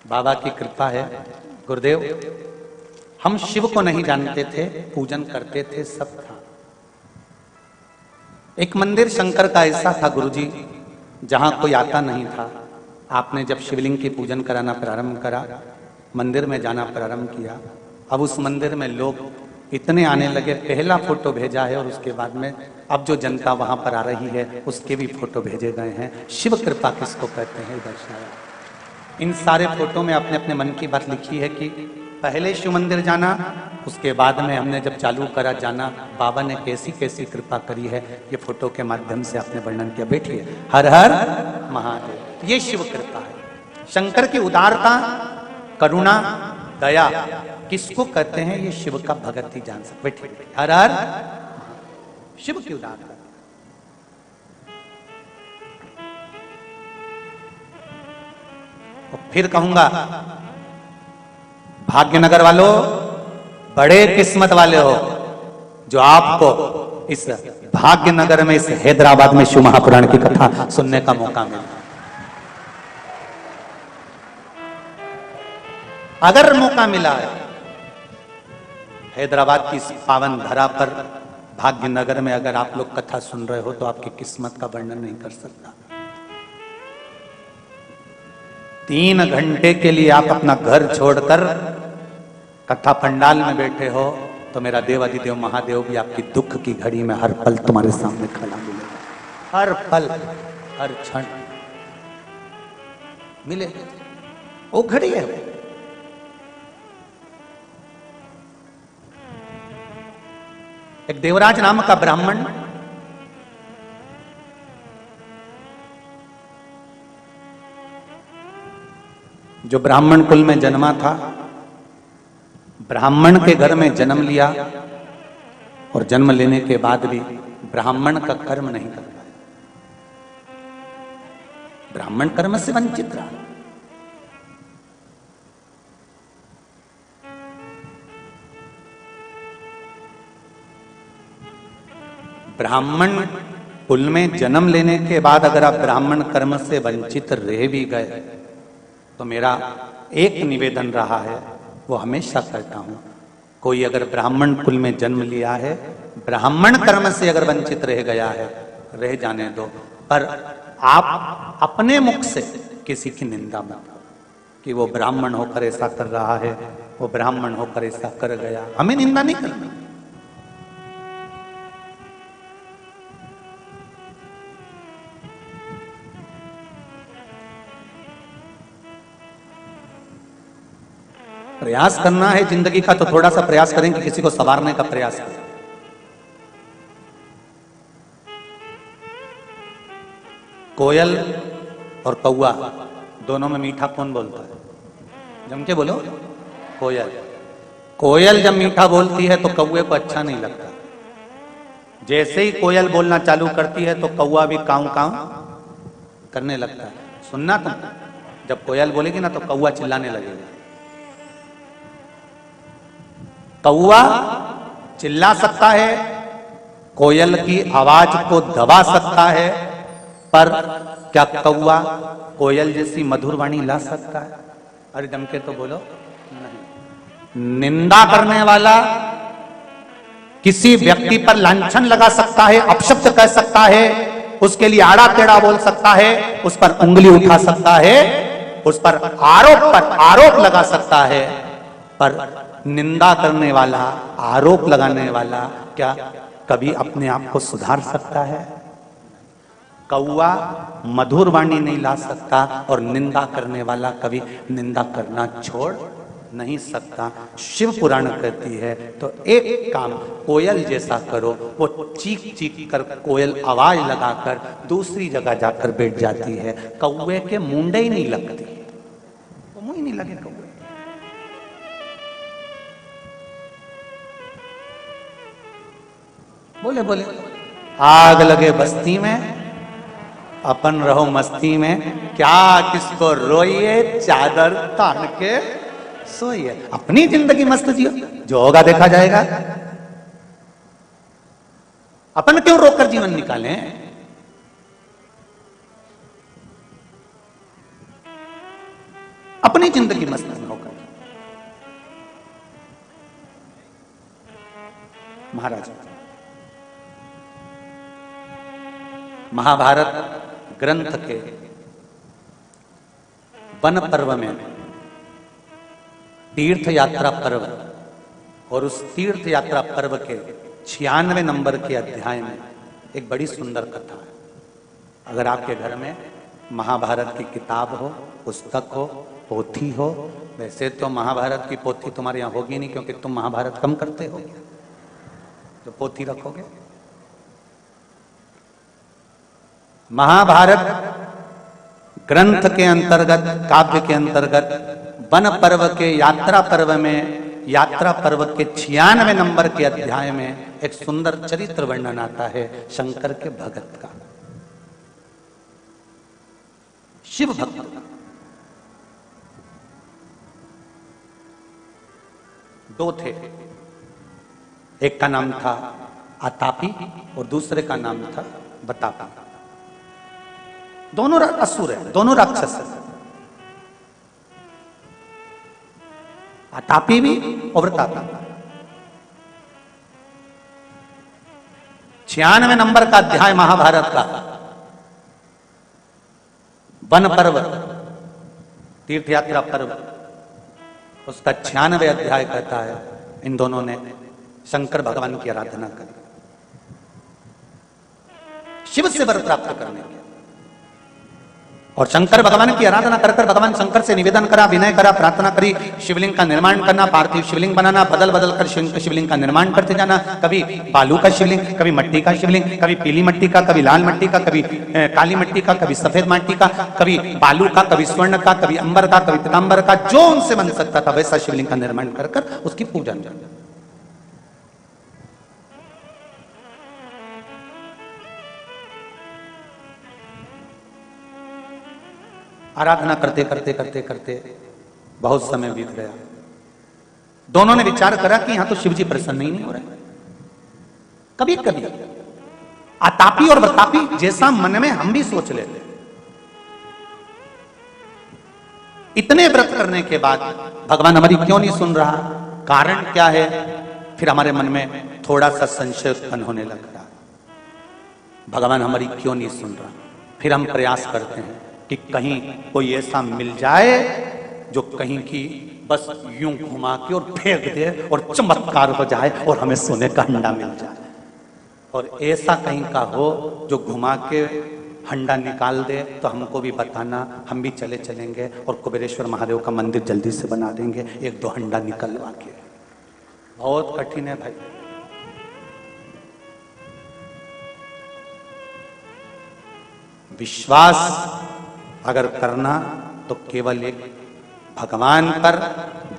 बाबा की कृपा है। गुरुदेव, हम शिव को नहीं जानते थे, पूजन करते थे, सब था। एक मंदिर शंकर का ऐसा था गुरुजी, जहां कोई आता नहीं था। आपने जब शिवलिंग की पूजन कराना प्रारंभ करा, मंदिर में जाना प्रारंभ किया, अब उस मंदिर में लोग इतने आने लगे। पहला फोटो भेजा है और उसके बाद में अब जो जनता वहां पर आ रही है उसके भी फोटो भेजे गए हैं। शिव कृपा किसको कहते हैं दर्शाया। इन सारे फोटो में अपने अपने मन की बात लिखी है कि पहले शिव मंदिर जाना, उसके बाद में हमने जब चालू करा जाना, बाबा ने कैसी कैसी कृपा करी है, ये फोटो के माध्यम से आपने वर्णन किया। बैठिए। हर हर महादेव। ये शिव कृपा है। शंकर की उदारता, करुणा, दया किसको कहते हैं, ये शिव का भगत ही जान सकते। बैठिए। हर हर शिव की उदारता। और फिर कहूंगा, भाग्यनगर वालों बड़े किस्मत वाले हो जो आपको इस भाग्यनगर में, इस हैदराबाद में शिव महापुराण की कथा सुनने का मौका मिला। अगर मौका मिला है हैदराबाद की इस पावन धरा पर, भाग्यनगर में अगर आप लोग कथा सुन रहे हो तो आपकी किस्मत का वर्णन नहीं कर सकता। 3 घंटे के लिए आप अपना घर छोड़कर कथा पंडाल में बैठे हो तो मेरा देवाधिदेव महादेव भी आपकी दुख की घड़ी में हर पल तुम्हारे सामने खड़ा मिलेगा। हर पल, हर क्षण मिले। वो घड़ी है। एक देवराज नाम का ब्राह्मण जो ब्राह्मण कुल में जन्मा था, ब्राह्मण के घर में जन्म लिया और जन्म लेने के बाद भी ब्राह्मण का कर्म नहीं कर पाया। ब्राह्मण कर्म से वंचित रहा। ब्राह्मण कुल में जन्म लेने के बाद अगर आप ब्राह्मण कर्म से वंचित रह भी गए तो मेरा एक निवेदन रहा है, वो हमेशा कहता हूं, कोई अगर ब्राह्मण कुल में जन्म लिया है, ब्राह्मण कर्म से अगर वंचित रह गया है, रह जाने दो, पर आप अपने मुख से किसी की निंदा मत करो कि वो ब्राह्मण होकर ऐसा कर रहा है, वो ब्राह्मण होकर ऐसा कर गया। हमें निंदा नहीं करनी। प्रयास करना है जिंदगी का तो थोड़ा सा प्रयास करें कि किसी को संवारने का प्रयास करें। कोयल और कौआ दोनों में मीठा कौन बोलता है? जम के बोलो। कोयल। कोयल जब मीठा बोलती है तो कौए को अच्छा नहीं लगता। जैसे ही कोयल बोलना चालू करती है तो कौआ भी काऊ काऊ करने लगता है। सुनना तुम, जब कोयल बोलेगी ना तो कौआ चिल्लाने लगेगा। कौआ चिल्ला सकता है, कोयल की आवाज को दबा सकता है, पर क्या कौआ कोयल जैसी मधुर वाणी ला सकता है? अरे जम के तो बोलो। नहीं। निंदा करने वाला किसी व्यक्ति पर लांछन लगा सकता है, अपशब्द कह सकता है, उसके लिए आड़ा टेढ़ा बोल सकता है, उस पर उंगली उठा सकता है, उस पर आरोप लगा सकता है, पर निंदा करने वाला, आरोप लगाने वाला क्या कभी अपने आप को सुधार सकता है? कौआ मधुर वाणी नहीं ला सकता और निंदा करने वाला कभी निंदा करना छोड़ नहीं सकता। शिव पुराण कहती है तो एक काम कोयल जैसा करो, वो चीख चीख कर कोयल आवाज लगाकर दूसरी जगह जाकर बैठ जाती है। कौवे के मुंडे ही नहीं लगती, वो मुंह ही नहीं लगे कौवे। बोले बोले आग लगे बस्ती में, अपन रहो मस्ती में, क्या किसको रोइए, चादर तान के सोइए। अपनी जिंदगी मस्त जियो, जो होगा देखा जाएगा। अपन क्यों रोकर जीवन निकालें? अपनी जिंदगी मस्त में होकर। महाराज, महाभारत ग्रंथ के वन पर्व में तीर्थ यात्रा पर्व, और उस तीर्थ यात्रा पर्व के 96 नंबर के अध्याय में एक बड़ी सुंदर कथा है। अगर आपके घर में महाभारत की किताब हो, पुस्तक हो, पोथी हो, वैसे तो महाभारत की पोथी तुम्हारे यहां होगी नहीं क्योंकि तुम महाभारत कम करते हो, तो पोथी रखोगे। महाभारत ग्रंथ के अंतर्गत, काव्य के अंतर्गत वन पर्व के यात्रा पर्व में, यात्रा पर्व के 96 नंबर के अध्याय में एक सुंदर चरित्र वर्णन आता है शंकर के भगत का, शिव भक्त का। दो थे, एक का नाम था आतापी और दूसरे का नाम था बतापी। दोनों असुर है, दोनों राक्षस है, आतापी भी और बतापी। 96 नंबर का अध्याय महाभारत का वन पर्व, तीर्थ यात्रा पर्व, उसका 96 अध्याय कहता है इन दोनों ने शंकर भगवान की आराधना करी, शिव से वर प्राप्त करने के। और शंकर भगवान की आराधना कर भगवान शंकर से निवेदन करा, विनय करा, प्रार्थना करी, शिवलिंग का निर्माण करना, पार्थिव शिवलिंग बनाना, बदल बदल कर शिवलिंग का निर्माण करते जाना। कभी बालू का शिवलिंग, कभी मिट्टी का शिवलिंग, कभी पीली मिट्टी का, कभी लाल मिट्टी का, कभी काली मिट्टी का, कभी सफेद मिट्टी का, कभी बालू का, कभी स्वर्ण का, कभी अंबर का, कभी पीतांबर का, जो उनसे बन सकता था वैसा शिवलिंग का निर्माण कर उसकी पूजन। आराधना करते करते करते करते बहुत समय बीत गया। दोनों ने विचार करा कि यहां तो शिवजी प्रसन्न ही नहीं हो रहे। कभी कभी आतापी और बतापी जैसा मन में हम भी सोच लेते, इतने व्रत करने के बाद भगवान हमारी क्यों नहीं सुन रहा, कारण क्या है? फिर हमारे मन में थोड़ा सा संशय उत्पन्न होने लग रहा, भगवान हमारी क्यों नहीं सुन रहा। फिर हम प्रयास करते हैं कि कहीं कोई ऐसा मिल जाए जो कहीं की बस यूं घुमा के और फेंक दे और चमत्कार हो जाए और हमें सोने का हंडा मिल जाए। और ऐसा कहीं का हो जो घुमा के हंडा निकाल दे तो हमको भी बताना, हम भी चले चलेंगे और कुबेरेश्वर महादेव का मंदिर जल्दी से बना देंगे, एक दो हंडा निकलवा के। बहुत कठिन है भाई। विश्वास अगर करना तो केवल एक भगवान पर,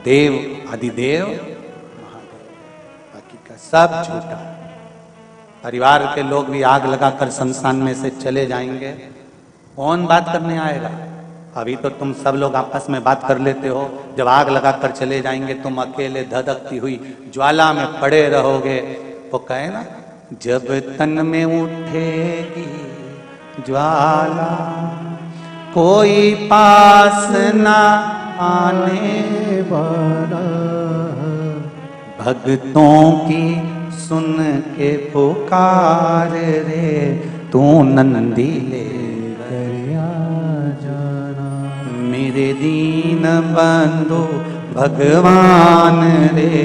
देव आदिदेव महादेव, बाकी का सब झूठा। परिवार के लोग भी आग लगाकर शमशान में से चले जाएंगे, कौन बात करने आएगा? अभी तो तुम सब लोग आपस में बात कर लेते हो, जब आग लगाकर चले जाएंगे तुम अकेले धधकती हुई ज्वाला में पड़े रहोगे। वो कहे ना, जब तन में उठेगी ज्वाला कोई पास ना आने वाला, भक्तों की सुन के पुकार रे तू नंदी ले कर आ जाना। मेरे मेरे दीन बंधु भगवान रे,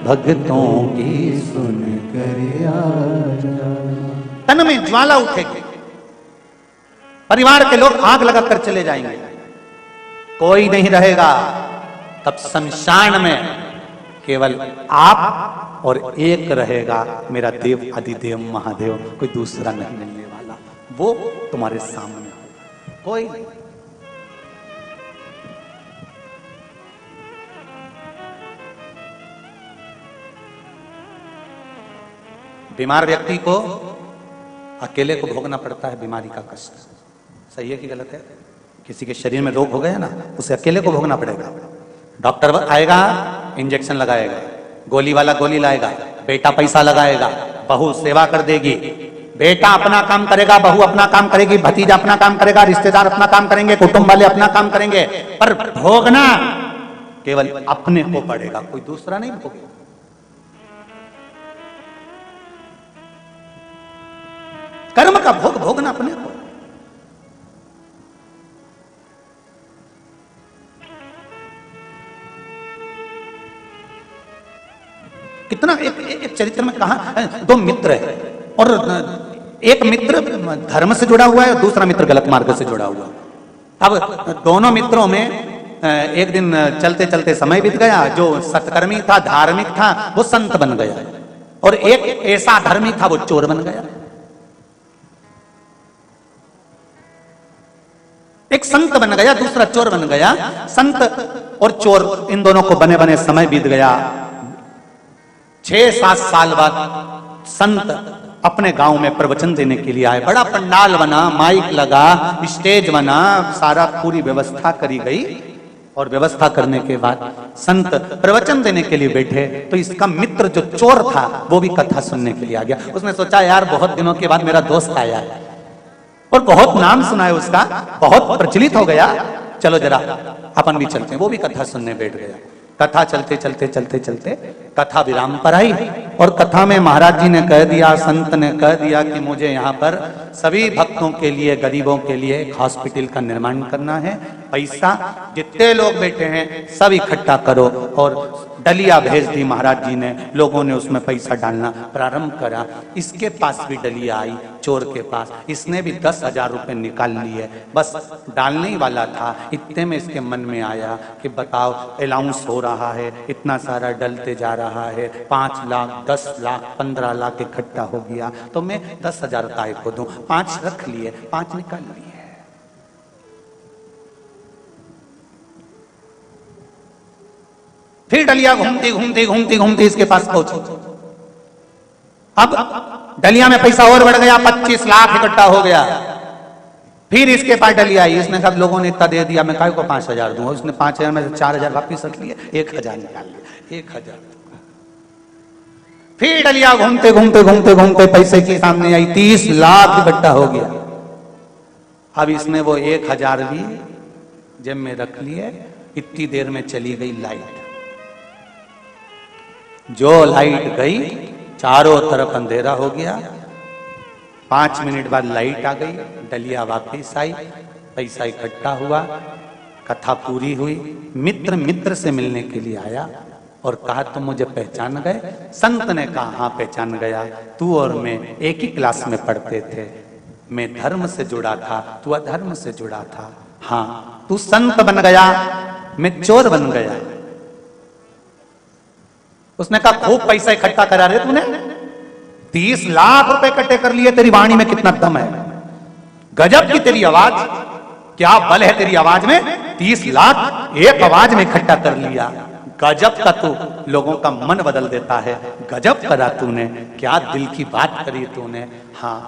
भक्तों की सुन कर आजा। तन में ज्वाला उठेगी, परिवार के लोग आग लगाकर चले जाएंगे, कोई नहीं रहेगा। तब शमशान में केवल आप और एक रहेगा, मेरा देव अधिदेव महादेव, कोई दूसरा नहीं मिलने वाला, वो तुम्हारे सामने होगा, कोई नहीं। बीमार व्यक्ति को अकेले को भोगना पड़ता है बीमारी का कष्ट, सही है कि गलत है? किसी के शरीर में रोग हो गया ना, उसे अकेले को भोगना पड़ेगा। डॉक्टर आएगा, इंजेक्शन लगाएगा, गोली वाला गोली लाएगा, बेटा पैसा लगाएगा, बहू सेवा कर देगी, बेटा अपना काम करेगा, बहू अपना काम करेगी, भतीजा अपना काम करेगा, रिश्तेदार अपना काम करेंगे, कुटुंब वाले अपना काम करेंगे, पर भोगना केवल अपने को पड़ेगा, कोई दूसरा नहीं भोगेगा। कर्म का भोग भोगना अपने को। कितना एक चरित्र में कहा, दो मित्र है और एक मित्र धर्म से जुड़ा हुआ है और दूसरा मित्र गलत मार्ग से जुड़ा हुआ है। अब दोनों मित्रों में एक दिन चलते चलते समय बीत गया, जो सत्कर्मी था, धार्मिक था, वो संत बन गया, और एक ऐसा धर्मी था, वो चोर बन गया। एक संत बन गया, दूसरा चोर बन गया। संत और चोर इन दोनों को बने बने समय बीत गया। 6-7 साल बाद संत अपने गांव में प्रवचन देने के लिए आए। बड़ा पंडाल बना, माइक लगा, स्टेज बना, सारा पूरी व्यवस्था करी गई। और व्यवस्था करने के बाद संत प्रवचन देने के लिए बैठे तो इसका मित्र जो चोर था वो भी कथा सुनने के लिए आ गया। उसने सोचा, यार बहुत दिनों के बाद मेरा दोस्त आया है और बहुत नाम सुना है उसका, बहुत प्रचलित हो गया, चलो जरा अपन भी चलते हैं। वो भी कथा सुनने बैठ गया। कथा चलते चलते चलते चलते कथा विराम पर आई और कथा में महाराज जी ने कह दिया, संत ने कह दिया कि मुझे यहाँ पर सभी भक्तों के लिए, गरीबों के लिए एक हॉस्पिटल का निर्माण करना है। पैसा जितने लोग बैठे हैं सब इकट्ठा करो। और डलिया भेज दी महाराज जी ने, लोगों ने उसमें पैसा डालना प्रारंभ करा। इसके पास भी डलिया आई, चोर के पास। इसने भी 10,000 रुपए निकाल लिए, बस डालने ही वाला था। इतने में इसके मन में आया कि बताओ, अलाउंस हो रहा है, इतना सारा डलते जा रहा है, 5 लाख, 10 लाख, 15 लाख इकट्ठा हो गया, तो मैं 10,000 काय को दूं। 5 रख लिए, 5 निकाल लिए। फिर डलिया घूमती घूमती घूमती घूमती इसके पास पहुंची। अब डलिया में पैसा और बढ़ गया, 25 लाख इकट्ठा हो गया। फिर इसके पास डलिया आई, इसने कहा लोगों ने इतना दे दिया, मैं काय को 5,000 दूंगा। उसने 5,000 में से 4,000 वापिस रख लिए, 1,000 निकाल लिया, 1,000। फिर डलिया घूमते घूमते घूमते घूमते पैसे की सामने आई, 30 लाख इकट्ठा हो गया। अब इसने वो 1,000 भी जेब में रख लिए। इतनी देर में चली गई लाइट। जो लाइट गई, चारों तरफ अंधेरा हो गया। 5 मिनट बाद लाइट आ गई, डलिया वापिस आई, पैसा इकट्ठा हुआ, कथा पूरी हुई। मित्र मित्र से मिलने के लिए आया और कहा, तुम मुझे पहचान गए? संत ने कहा, हाँ पहचान गया, तू और मैं एक ही क्लास में पढ़ते थे। मैं धर्म से जुड़ा था, तू अधर्म से जुड़ा था। हाँ, तू संत बन गया, मैं चोर बन गया। उसने कहा, खूब पैसा इकट्ठा करा रहे तूने, 30 लाख रुपए इकट्ठे कर लिए। तेरी वाणी में कितना दम है, गजब की तेरी आवाज, क्या बल है तेरी आवाज में। 30 लाख एक आवाज में इकट्ठा कर लिया। गजब का तू लोगों का मन बदल देता है, गजब करा तूने, क्या दिल की बात करी तूने। हाँ,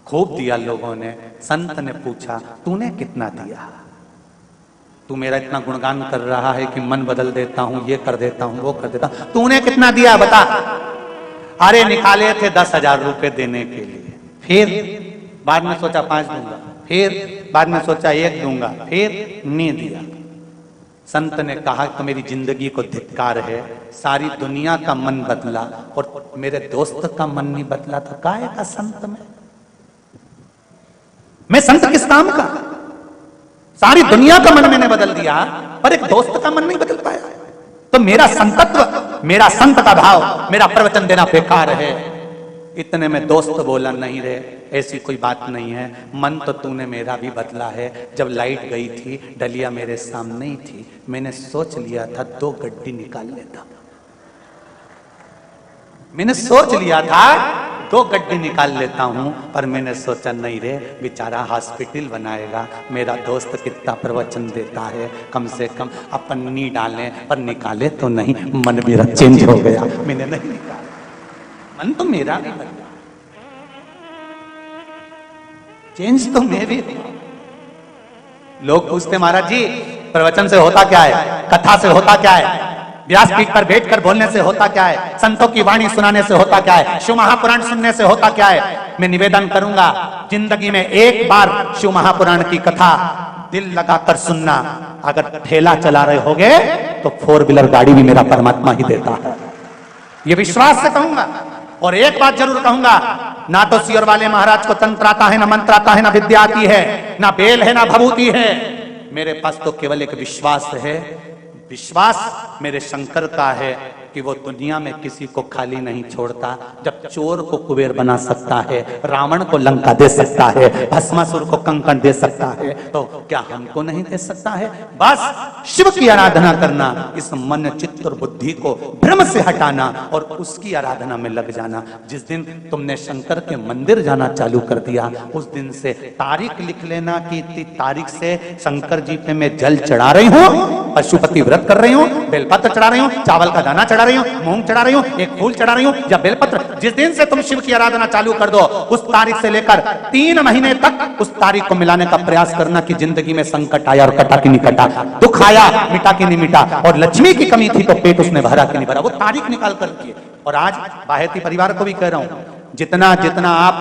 खूब दिया लोगों ने। संत ने पूछा, तूने कितना दिया? तू मेरा इतना गुणगान कर रहा है कि मन बदल देता हूं, ये कर देता हूं, वो कर देता हूं, तूने कितना दिया बता। अरे निकाले थे 10,000 रुपए देने के लिए। फिर बाद में सोचा 5 दूंगा, फिर बाद में सोचा 1 दूंगा, फिर नहीं दिया। संत ने कहा, तो मेरी जिंदगी को धिक्कार है, सारी दुनिया का मन बदला और मेरे दोस्त का मन नहीं बदला, तो काहे का संत में? मैं संत किस काम का? सारी दुनिया का मन मैंने बदल दिया, पर एक दोस्त का मन नहीं बदल पाया। तो मेरा संतत्व, मेरा संत का भाव, मेरा प्रवचन देना बेकार है। इतने में दोस्त बोला, नहीं रे, ऐसी कोई बात नहीं है, मन तो तूने मेरा भी बदला है। जब लाइट गई थी, डलिया मेरे सामने ही थी, मैंने सोच लिया था 2 गड्डी निकाल लेता। मैंने सोच लिया था 2 गड्डी निकाल लेता हूं, पर मैंने सोचा नहीं रे, बेचारा हॉस्पिटल बनाएगा, मेरा दोस्त कितना प्रवचन देता है, कम से कम अपन नहीं डालें, पर निकाले तो नहीं। मन मेरा चेंज हो गया, मैंने नहीं निकाला। मन तो मेरा भी बदला, चेंज तो मैं भी। लोग पूछते महाराज जी प्रवचन से होता क्या है, कथा से होता क्या है, व्यासपीठ पर बैठकर बोलने से होता क्या है, संतों की वाणी सुनाने से होता क्या है, शिव महापुराण सुनने से होता क्या है। मैं निवेदन करूंगा, जिंदगी में एक बार शिव महापुराण की कथा दिल लगाकर सुनना। अगर ठेला चला रहे होगे तो 4 व्हीलर गाड़ी भी मेरा परमात्मा ही देता है, ये विश्वास से कहूंगा। और एक बात जरूर कहूंगा, ना तो सियोर वाले महाराज को तंत्र आता है, ना मंत्र आता है, ना विद्या आती है, ना बेल है, ना भभूति है। मेरे पास तो केवल एक विश्वास है। विश्वास मेरे शंकर का है कि वो दुनिया में किसी को खाली नहीं छोड़ता। जब चोर को कुबेर बना सकता है, रावण को लंका दे सकता है, भस्मासुर को कंकण दे सकता है, तो क्या हमको नहीं दे सकता है? बस शिव की आराधना करना, इस मन चित्त और बुद्धि को भ्रम से हटाना और उसकी आराधना में लग जाना। जिस दिन तुमने शंकर के मंदिर जाना चालू कर दिया, उस दिन से तारीख लिख लेना कि इतनी तारीख से शंकर जी पे मैं जल चढ़ा रही हूँ, पशुपति व्रत कर रही हूँ, बेलपत्र चढ़ा रही हूँ, चावल का दाना चढ़ा रही हूँ, मूंग चढ़ा रही हूँ, एक फूल चढ़ा रही हूँ या बेलपत्र। जिस दिन से तुम शिव की आराधना चालू कर दो, उस तारीख से लेकर 3 महीने तक उस तारीख को मिलाने का प्रयास करना कि जिंदगी में संकट आया और कटा कि नहीं कटा, दुख आया मिटा कि नहीं मिटा, और लक्ष्मी की कमी थी तो पेट उसने भरा कि नहीं भरा, वो तारीख निकाल कर की। और आज बाहेती परिवार को भी कह रहा हूं, जितना जितना आप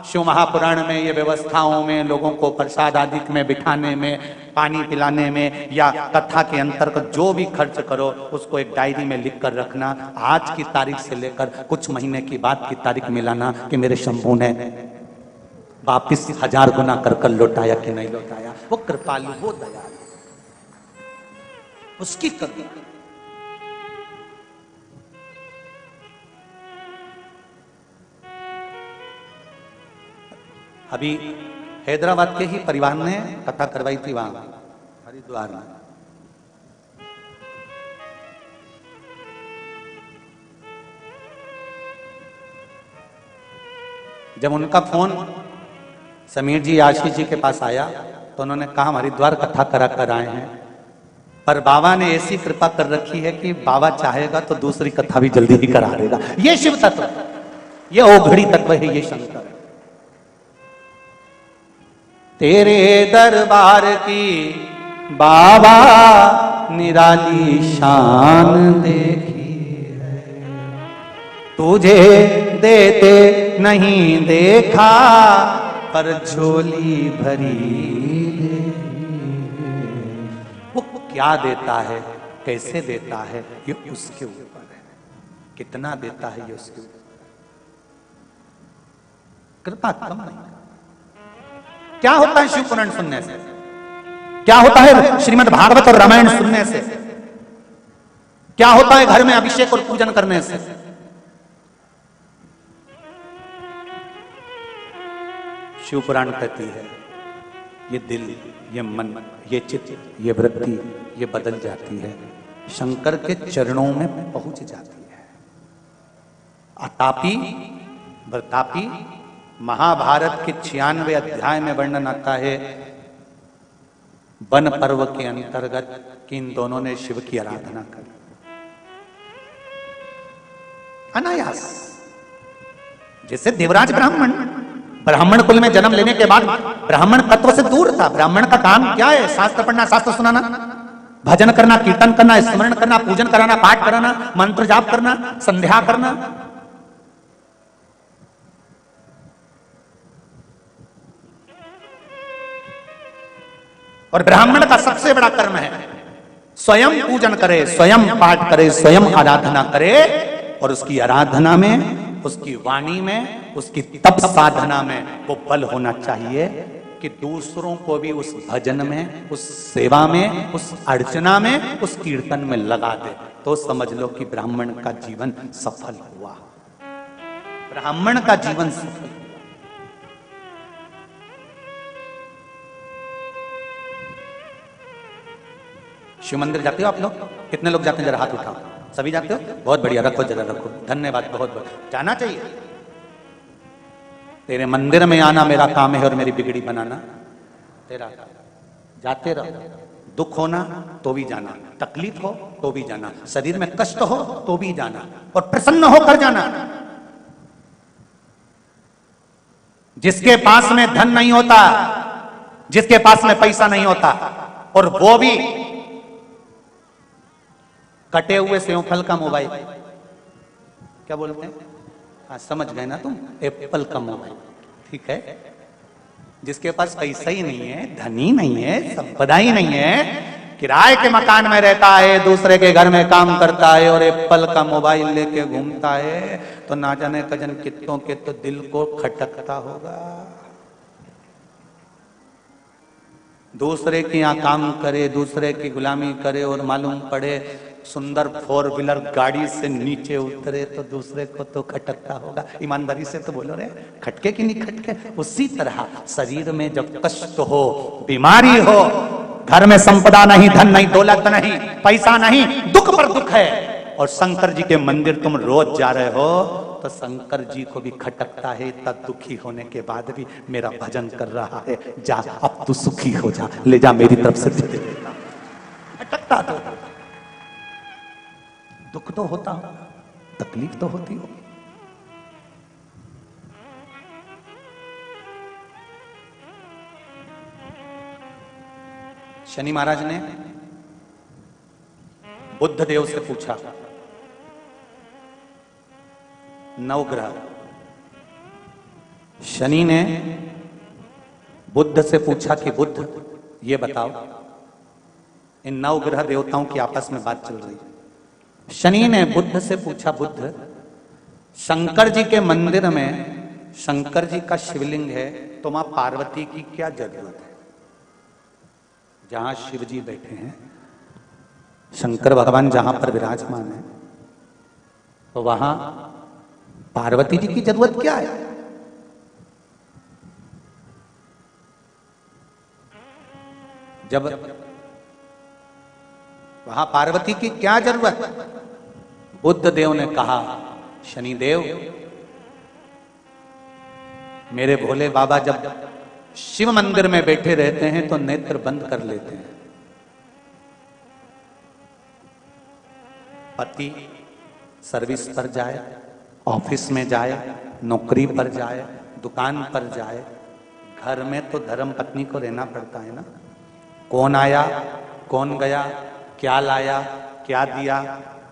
शिव महापुराण में ये व्यवस्थाओं में लोगों को प्रसाद आदि में बिठाने में, पानी पिलाने में या कथा के अंतर्गत जो भी खर्च करो, उसको एक डायरी में लिख कर रखना। आज की तारीख से लेकर कुछ महीने की बाद की तारीख मिलाना कि मेरे शंभू ने वापिस 1000 गुना कर लौटाया कि नहीं लौटाया। वो कृपालु, वो दयालु, उसकी करुणा। अभी हैदराबाद के ही परिवार ने कथा करवाई थी वहां हरिद्वार में। जब उनका फोन समीर जी आशीष जी के पास आया तो उन्होंने कहा हम हरिद्वार कथा करा कर आए हैं, पर बाबा ने ऐसी कृपा कर रखी है कि बाबा चाहेगा तो दूसरी कथा भी जल्दी ही करा देगा। ये शिव तत्व, ये ओघड़ी तत्व है, ये शंकर। तेरे दरबार की बाबा निराली शान देखी है, तुझे देते नहीं देखा पर झोली भरी। वो क्या देता है, कैसे देता है, ये उसके ऊपर है। कितना देता है ये उसके ऊपर। कृपा कम नहीं। क्या होता है शिव पुराण सुनने से, क्या होता है श्रीमद् भागवत और रामायण सुनने से, क्या होता है घर में अभिषेक और पूजन करने से? शिव पुराण कहती है ये दिल, ये मन, ये चित्त, ये वृत्ति, ये बदल जाती है, शंकर के चरणों में पहुंच जाती है। अतापी वृतापी महाभारत के 96 अध्याय में वर्णन आता है वन पर्व के अंतर्गत कि इन दोनों ने शिव की आराधना की अनायास। जैसे देवराज ब्राह्मण कुल में जन्म लेने के बाद ब्राह्मण तत्व से दूर था। ब्राह्मण का काम क्या है? शास्त्र पढ़ना, शास्त्र सुनाना, भजन करना, कीर्तन करना, स्मरण करना, पूजन कराना, पाठ कराना, मंत्र जाप करना, संध्या करना। और ब्राह्मण का सबसे बड़ा कर्म है स्वयं पूजन करे, स्वयं पाठ करे, स्वयं आराधना करे, और उसकी आराधना में, उसकी वाणी में, उसकी तप साधना में वो बल होना चाहिए कि दूसरों को भी उस भजन में, उस सेवा में, उस अर्चना में, उस कीर्तन में लगा दे, तो समझ लो कि ब्राह्मण का जीवन सफल हुआ। ब्राह्मण का जीवन सफल हुआ। शिव मंदिर जाते हो आप लोग? कितने लोग जाते हैं? जरा हाथ उठाओ। सभी जाते हो? बहुत बढ़िया, रखो जरा, रखो। धन्यवाद, बहुत बहुत। जाना चाहिए। तेरे मंदिर में आना मेरा काम है और मेरी बिगड़ी बनाना तेरा काम। जाते रहो। दुख होना तो भी जाना, तकलीफ हो तो भी जाना, शरीर में कष्ट हो तो भी जाना, और प्रसन्न होकर जाना। जिसके पास में धन नहीं होता, जिसके पास में पैसा नहीं होता, और वो भी कटे हुए सेवफल का मोबाइल, क्या बोलते हैं, हाँ समझ गए ना तुम, एप्पल का मोबाइल, ठीक है। जिसके पास पैसा ही नहीं है, धनी नहीं है, संपदा ही नहीं है, किराए के मकान में रहता है, दूसरे के घर में काम करता है और एप्पल का मोबाइल लेके घूमता है, तो ना जाने कजन कितनों के तो दिल को खटकता होगा। दूसरे के यहाँ काम करे, दूसरे की गुलामी करे, और मालूम पड़े सुंदर 4 व्हीलर गाड़ी से नीचे उतरे तो दूसरे को तो खटकता होगा। ईमानदारी से तो बोलो रे, खटके कि नहीं खटके? उसी तरह शरीर में जब कष्ट हो, बीमारी हो, घर में संपदा नहीं, धन नहीं, दौलत नहीं, पैसा नहीं, दुख पर दुख है, और शंकर जी के मंदिर तुम रोज जा रहे हो, तो शंकर जी को भी खटकता है, इतना दुखी होने के बाद भी मेरा भजन कर रहा है, जा अब तू सुखी हो जा, ले जा मेरी तरफ से दे देता। खटकता तो दुख तो होता हो, तकलीफ तो होती हो। शनि महाराज ने बुद्ध देव से पूछा, नवग्रह, शनि ने बुद्ध से पूछा कि बुद्ध ये बताओ, इन नवग्रह देवताओं की आपस में बात चल रही है। शनि ने बुद्ध से पूछा, बुद्ध शंकर जी के मंदिर में शंकर जी का शिवलिंग है, तो मां पार्वती की क्या जरूरत है? जहां शिव जी बैठे हैं, शंकर भगवान जहां पर विराजमान है, तो वहां पार्वती जी की जरूरत क्या है? जब वहां पार्वती की क्या जरूरत? बुद्ध देव ने कहा, शनिदेव, मेरे भोले बाबा जब शिव मंदिर में बैठे रहते हैं तो नेत्र बंद कर लेते हैं। पति सर्विस पर जाए, ऑफिस में जाए, नौकरी पर जाए, दुकान पर जाए, घर में तो धर्म पत्नी को रहना पड़ता है ना। कौन आया, कौन गया, क्या लाया, क्या दिया,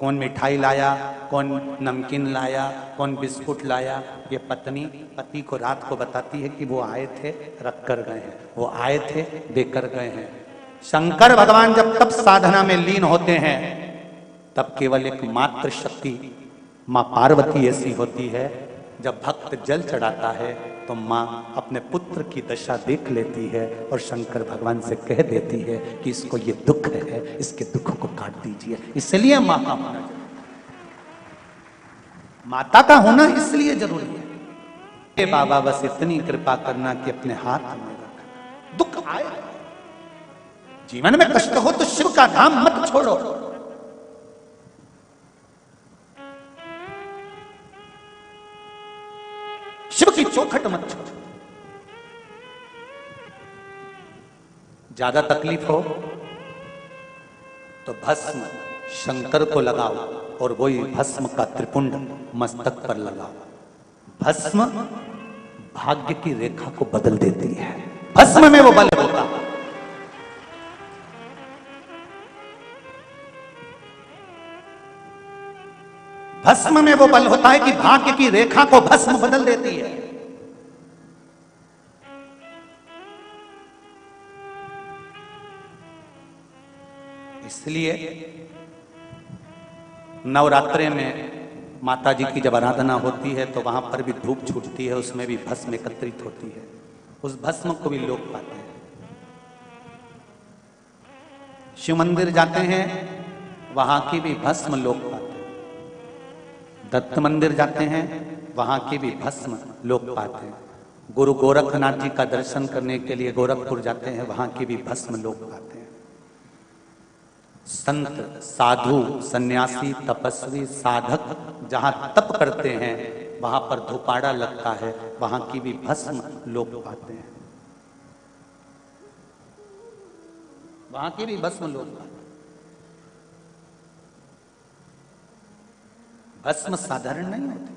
कौन मिठाई लाया, कौन नमकीन लाया, कौन बिस्कुट लाया, ये पत्नी पति को रात को बताती है कि वो आए थे, रख कर गए हैं, वो आए थे, देकर गए हैं। शंकर भगवान जब तब साधना में लीन होते हैं, तब केवल एक मात्र शक्ति मां पार्वती ऐसी होती है, जब भक्त जल चढ़ाता है तो मां अपने पुत्र की दशा देख लेती है और शंकर भगवान से कह देती है कि इसको ये दुख है, इसके दुख को काट दीजिए। इसलिए मां का होना जरूरी, माता का होना इसलिए जरूरी है। हे बाबा बस इतनी कृपा करना कि अपने हाथ में रखना। दुख आए, जीवन में कष्ट हो तो शिव का धाम मत छोड़ो। शिव की चौखट मत छोड़ो। ज्यादा तकलीफ हो तो भस्म शंकर को लगाओ और वही भस्म का त्रिपुंड मस्तक पर लगाओ। भस्म भाग्य की रेखा को बदल देती है, भस्म में वो बल होता है। भस्म में वो बल होता है कि भाग्य की रेखा को भस्म बदल देती है। इसलिए नवरात्रे में माता जी की जब आराधना होती है तो वहां पर भी धूप छूटती है, उसमें भी भस्म एकत्रित होती है। उस भस्म को भी लोग पाते हैं। शिव मंदिर जाते हैं, वहां की भी भस्म लोग पाते हैं। दत्त मंदिर जाते हैं, वहां की भी भस्म लोग पाते हैं। गुरु गोरखनाथ जी का दर्शन करने के लिए गोरखपुर जाते हैं, वहां की भी भस्म लोग पाते हैं। संत, साधु, सन्यासी, तपस्वी, साधक जहां तप करते हैं, वहां पर धुपाड़ा लगता है, वहां की भी भस्म लोग पाते हैं। वहां की भी भस्म लोग पाते हैं। भस्म साधारण नहीं होती।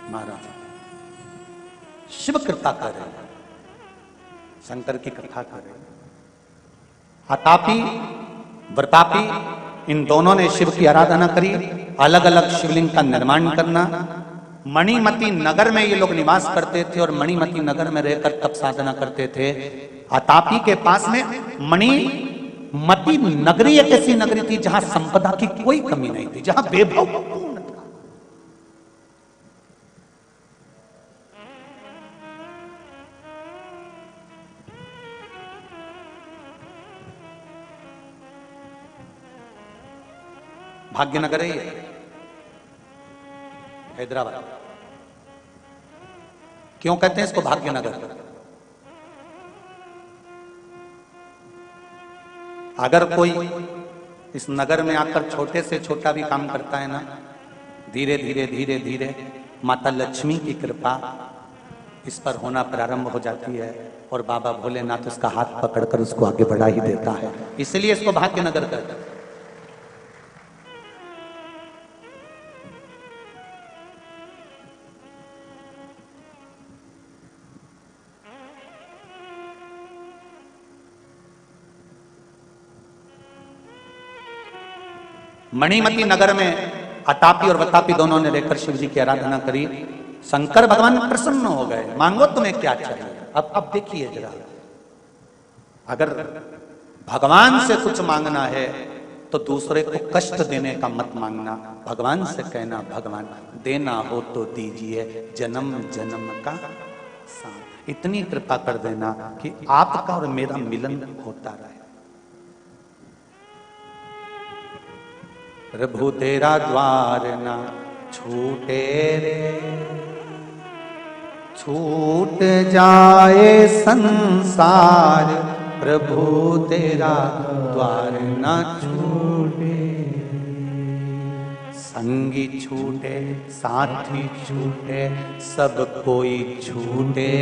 महाराज शिव कृपा कर रहे हैं, शंकर की कथा कर रहे हैं। आतापी व्रतापी इन दोनों ने शिव की आराधना करी। अलग अलग शिवलिंग का निर्माण करना। मणिमती नगर में ये लोग निवास करते थे और मणिमती नगर में रहकर तप साधना करते थे। आतापी के पास में मणिमती नगरी एक ऐसी नगरी थी जहां संपदा की कोई कमी नहीं थी, जहां वैभव पूर्ण था। भाग्यनगर है ये, हैदराबाद। क्यों कहते हैं इसको भाग्यनगर? अगर कोई इस नगर में आकर छोटे से छोटा भी काम करता है ना, धीरे धीरे धीरे धीरे माता लक्ष्मी की कृपा इस पर होना प्रारंभ हो जाती है और बाबा भोलेनाथ उसका हाथ पकड़कर उसको आगे बढ़ा ही देता है। इसलिए इसको भाग्यनगर कहते हैं। मणिमती नगर में अतापी और वतापी दोनों ने रहकर शिव जी की आराधना करी। शंकर भगवान प्रसन्न हो गए, मांगो तुम्हें क्या चाहिए। अब देखिए जरा, अगर भगवान से कुछ मांगना है तो दूसरे को कष्ट देने का मत मांगना। भगवान से कहना, भगवान देना हो तो दीजिए, जन्म जन्म का साथ इतनी कृपा कर देना कि आपका और मेरा मिलन होता रहे। प्रभु तेरा द्वार ना छूटे रे, छूट जाए संसार। प्रभु तेरा द्वार ना छूटे, संगी छूटे साथी छूटे सब कोई छूटे।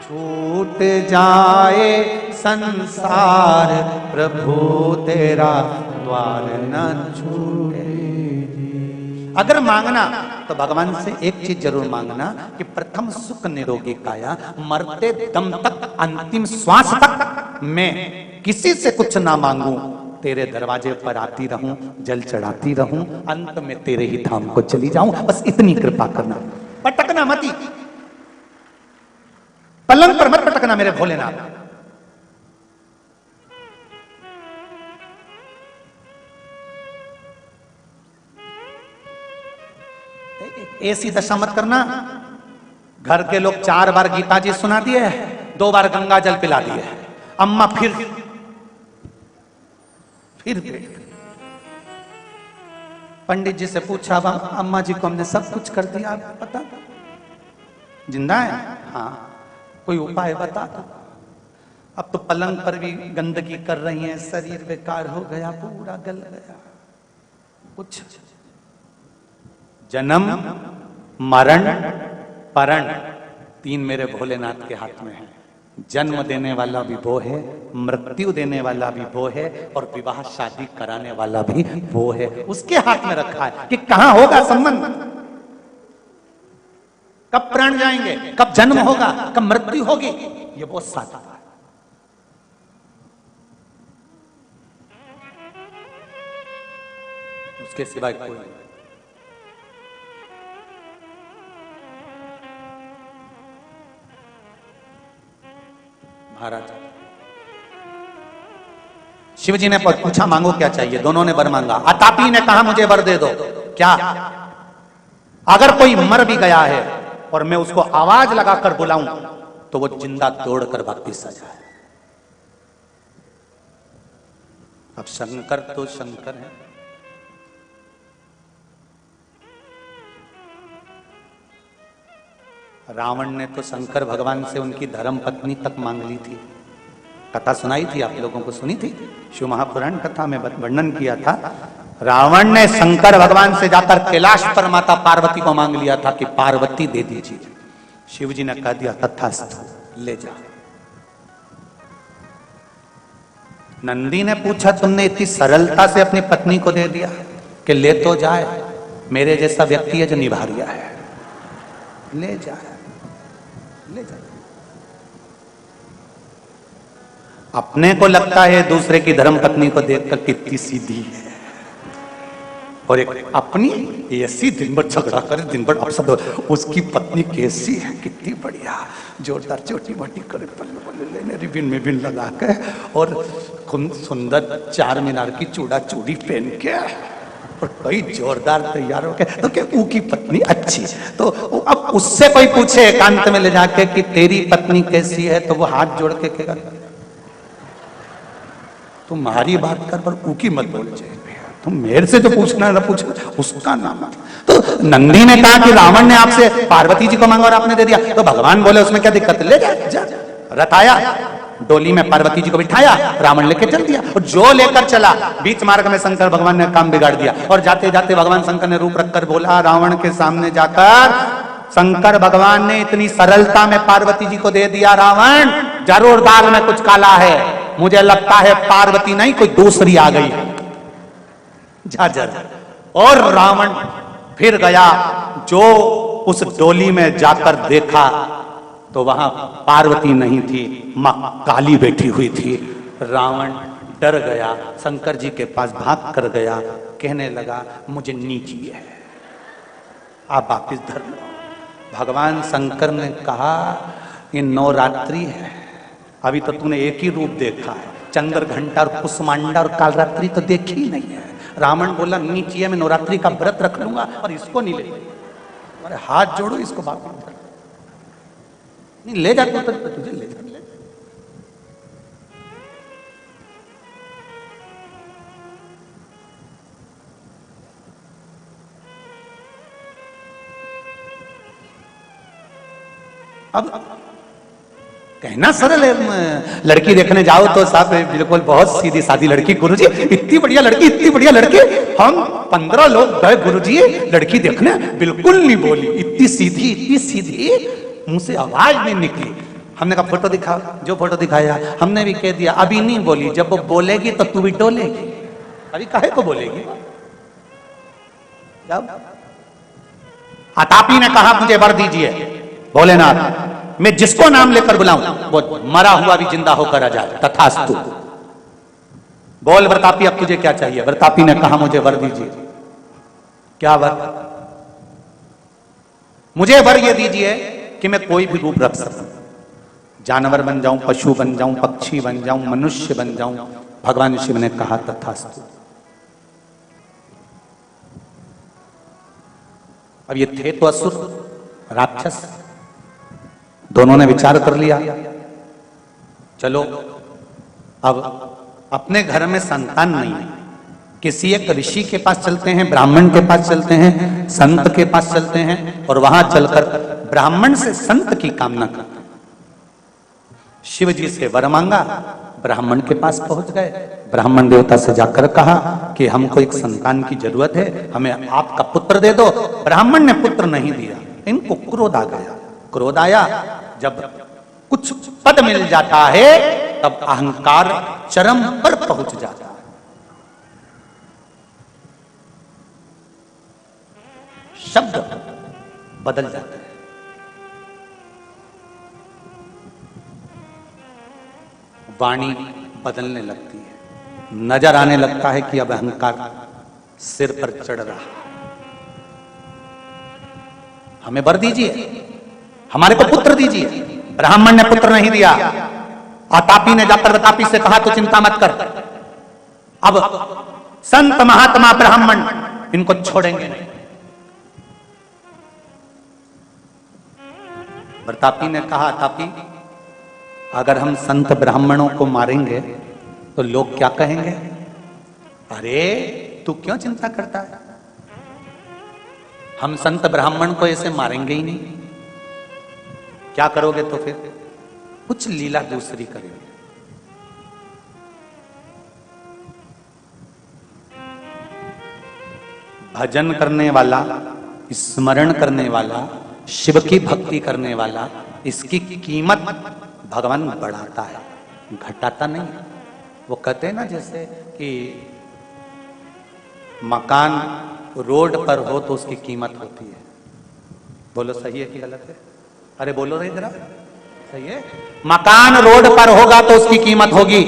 छूट जाए संसार, प्रभु तेरा द्वार न छूटे। अगर मांगना तो भगवान से एक चीज जरूर मांगना कि प्रथम सुख निरोगी काया, मरते दम तक अंतिम श्वास तक मैं किसी से कुछ ना मांगू, तेरे दरवाजे पर आती रहूं, जल चढ़ाती रहूं, अंत में तेरे ही धाम को चली जाऊं। बस इतनी कृपा करना, पटकना मती, पलंग पर मत पटकना मेरे भोलेनाथ। ऐसी दशा मत करना। घर के लोग 4 बार गीता जी सुना दिए, 2 बार गंगा जल पिला दिए, अम्मा फिर पंडित जी से पूछा, अम्मा जी को हमने सब कुछ कर दिया, पता जिंदा है? हाँ, कोई उपाय बता दो। अब तो पलंग पर भी गंदगी कर रही हैं, शरीर बेकार हो गया, पूरा गल गया। कुछ जन्म मरण परण 3 मेरे भोलेनाथ के हाथ में है। जन्म देने वाला भी वो है, मृत्यु देने वाला भी वो है, और विवाह शादी कराने वाला भी वो है। उसके हाथ में रखा है कि कहां होगा संबंध, कब प्राण जाएंगे, कब जन्म होगा, कब मृत्यु होगी, ये बहुत साधा है। उसके सिवाय कोई नहीं। महाराज शिव जी ने पूछा मांगो क्या चाहिए, दोनों ने वर मांगा। अतापी ने कहा मुझे वर दे दो। क्या? अगर कोई मर भी गया है और मैं उसको आवाज लगाकर बुलाऊं तो वो जिंदा दौड़कर वापिस आ जाए। अब शंकर तो शंकर है, रावण ने तो शंकर भगवान से उनकी धर्म पत्नी तक मांग ली थी। कथा सुनाई थी, आप लोगों को सुनी थी, शिव महापुराण कथा में वर्णन किया था। रावण ने शंकर भगवान से जाकर कैलाश पर माता पार्वती को मांग लिया था कि पार्वती दे दीजिए। शिव जी ने कह दिया तथास्तु, ले जा। नंदी ने पूछा तुमने इतनी सरलता से अपनी पत्नी को दे दिया कि ले तो जाए, मेरे जैसा व्यक्ति है जो निभा रिया है, ले जाए, ले जाए। अपने को लगता है दूसरे की धर्म पत्नी को देखकर कितनी सीधी है, और एक अपनी ऐसी दिन भर झगड़ा करे, दिन भर अपसद, उसकी पत्नी कैसी है, कितनी बढ़िया, जोरदार चोटी मोटी करे, पल्ले पल्ले लेने रिबिन में बिन लगा के, और सुंदर चार मीनार की चूड़ा चूड़ी पहन के, और कई जोरदार तैयार हो के, तो क्या ऊ की पत्नी अच्छी। तो अब उससे कोई पूछे एकांत में ले जाके कि तेरी पत्नी कैसी है, तो वो हाथ जोड़ के कहेगा तुम्हारी बात कर पर ऊ की मत बोल जाए, तुम मेरे से जो पूछना ना पूछो, उसका नाम। तो नंदी ने कहा कि रावण ने आपसे पार्वती जी को मांगा और आपने दे दिया, तो भगवान बोले उसमें क्या दिक्कत, ले जा। रथ आया, डोली में पार्वती जी को बिठाया, रावण लेके चल दिया, और जो लेकर चला बीच मार्ग में शंकर भगवान ने काम बिगाड़ दिया। और जाते जाते भगवान शंकर ने रूप रखकर बोला, रावण के सामने जाकर शंकर भगवान ने इतनी सरलता में पार्वती जी को दे दिया, रावण जरूर दाल में कुछ काला है, मुझे लगता है पार्वती नहीं कोई दूसरी आ गई है, जा जा। और रावण फिर गया, जो उस डोली में जाकर देखा तो वहां पार्वती नहीं थी, मां काली बैठी हुई थी। रावण डर गया, शंकर जी के पास भाग कर गया, कहने लगा मुझे नीची है, आप वापिस धर लो। भगवान शंकर ने कहा ये नवरात्रि है, अभी तो तूने एक ही रूप देखा है, चंद्र घंटा और कुसमांडा और कालरात्रि तो देखी ही नहीं है। रावण बोला नीची है, मैं नवरात्रि का व्रत रख लूंगा और इसको नहीं ले, अरे हाथ जोड़ो, इसको वापिस धर, नहीं ले जाते तो तुझे ले जा। अब कहना सरल है, लड़की देखने जाओ तो साहब बिल्कुल बहुत सीधी सादी लड़की, गुरुजी इतनी बढ़िया लड़की, इतनी बढ़िया लड़की, हम 15 लोग गए गुरुजी लड़की देखने, बिल्कुल नहीं बोली, इतनी सीधी, मुंह से आवाज नहीं निकली। हमने कहा फोटो दिखाओ, जो फोटो दिखाया हमने भी कह दिया, अभी नहीं बोली, जब वो बोलेगी तो तू भी डोलेगी, अभी काहे को बोलेगी। जब अतापी ने कहा मुझे वर दीजिए भोलेनाथ, मैं जिसको नाम लेकर बुलाऊं वो मरा हुआ भी जिंदा होकर आ जाए, तथास्तु। बोल वरतापी अब तुझे क्या चाहिए। वरतापी ने कहा मुझे वर दीजिए। क्या वर? मुझे वर ये दीजिए कि मैं कोई भी रूप रख सकूं, जानवर बन जाऊं, पशु बन जाऊं, पक्षी बन जाऊं, मनुष्य बन जाऊं। भगवान शिव ने कहा तथास्तु। अब ये थे तो असुर, राक्षस, दोनों ने विचार कर लिया, चलो अब अपने घर में संतान नहीं है, किसी एक ऋषि के पास चलते हैं, ब्राह्मण के पास चलते हैं, संत के पास चलते हैं, और वहां चलकर ब्राह्मण से संत की कामना करते हैं। शिव जी से वर मांगा, ब्राह्मण के पास पहुंच गए, ब्राह्मण देवता से जाकर कहा कि हमको एक संतान की जरूरत है, हमें आपका पुत्र दे दो। ब्राह्मण ने पुत्र नहीं दिया, इनको क्रोध आ गया। क्रोध आया, जब कुछ पद मिल जाता है तब अहंकार चरम पर पहुंच जाता है। शब्द बदल जाते हैं, वाणी बदलने लगती है, नजर आने लगता है कि अब अहंकार सिर पर चढ़ रहा। हमें वर दीजिए, हमारे को पुत्र दीजिए। ब्राह्मण ने पुत्र नहीं दिया। अतापी ने जाकर वतापी से कहा तो चिंता मत कर, अब संत महात्मा ब्राह्मण इनको छोड़ेंगे नहीं। प्रतापी ने कहा, तापी अगर हम संत ब्राह्मणों को मारेंगे तो लोग क्या कहेंगे? अरे तू क्यों चिंता करता है, हम संत ब्राह्मण को ऐसे मारेंगे ही नहीं। क्या करोगे तो फिर? कुछ लीला दूसरी करेंगे। भजन करने वाला, स्मरण करने वाला, शिव की भक्ति करने वाला, इसकी कीमत भगवान बढ़ाता है, घटाता नहीं। वो कहते हैं ना जैसे कि मकान रोड पर हो तो उसकी कीमत होती है। बोलो सही है कि गलत है? अरे बोलो रे जरा, सही है। मकान रोड पर होगा तो उसकी कीमत होगी,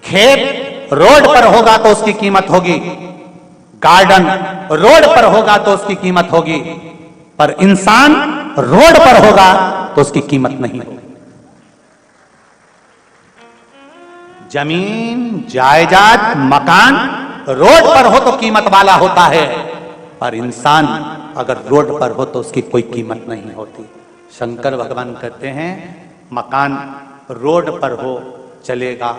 खेत रोड पर होगा तो उसकी कीमत होगी, गार्डन रोड पर होगा तो उसकी कीमत होगी, पर इंसान रोड पर होगा तो उसकी कीमत नहीं होगी। जमीन, जायदाद, मकान रोड पर हो तो कीमत वाला होता है, पर इंसान अगर रोड पर हो तो उसकी कोई कीमत नहीं होती। शंकर भगवान कहते हैं मकान रोड पर हो चलेगा,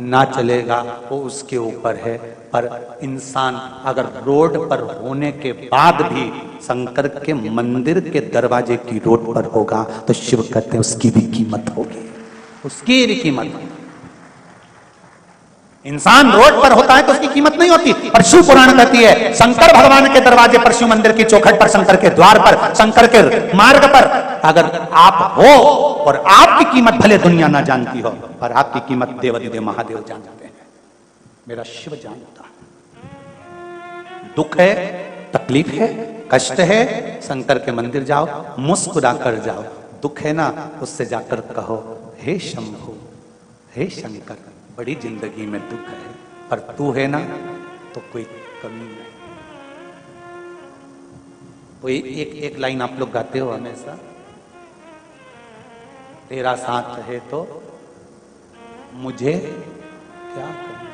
ना चलेगा वो उसके ऊपर है, पर इंसान अगर रोड पर होने के बाद भी शंकर के मंदिर के दरवाजे की रोड पर होगा तो शिव कहते हैं उसकी भी कीमत होगी, उसकी भी कीमत होगी। इंसान रोड पर होता है तो उसकी कीमत नहीं होती, पर शिव पुराण कहती है शंकर भगवान के दरवाजे पर, शिव मंदिर की चौखट पर, शंकर के द्वार पर, शंकर के मार्ग पर अगर आप हो और आपकी कीमत भले दुनिया ना जानती हो, पर आपकी कीमत देवाधिदेव महादेव जानते हैं, मेरा शिव जानता है। दुख है, तकलीफ है, कष्ट है, शंकर के मंदिर जाओ, मुस्कुरा कर जाओ। दुख है ना, उससे जाकर कहो हे शंभु, हे शंकर, बड़ी जिंदगी में दुख है, पर तू है ना तो कोई कमी नहीं। कोई एक लाइन आप लोग गाते हो हमेशा, तेरा साथ है तो मुझे क्या कमी,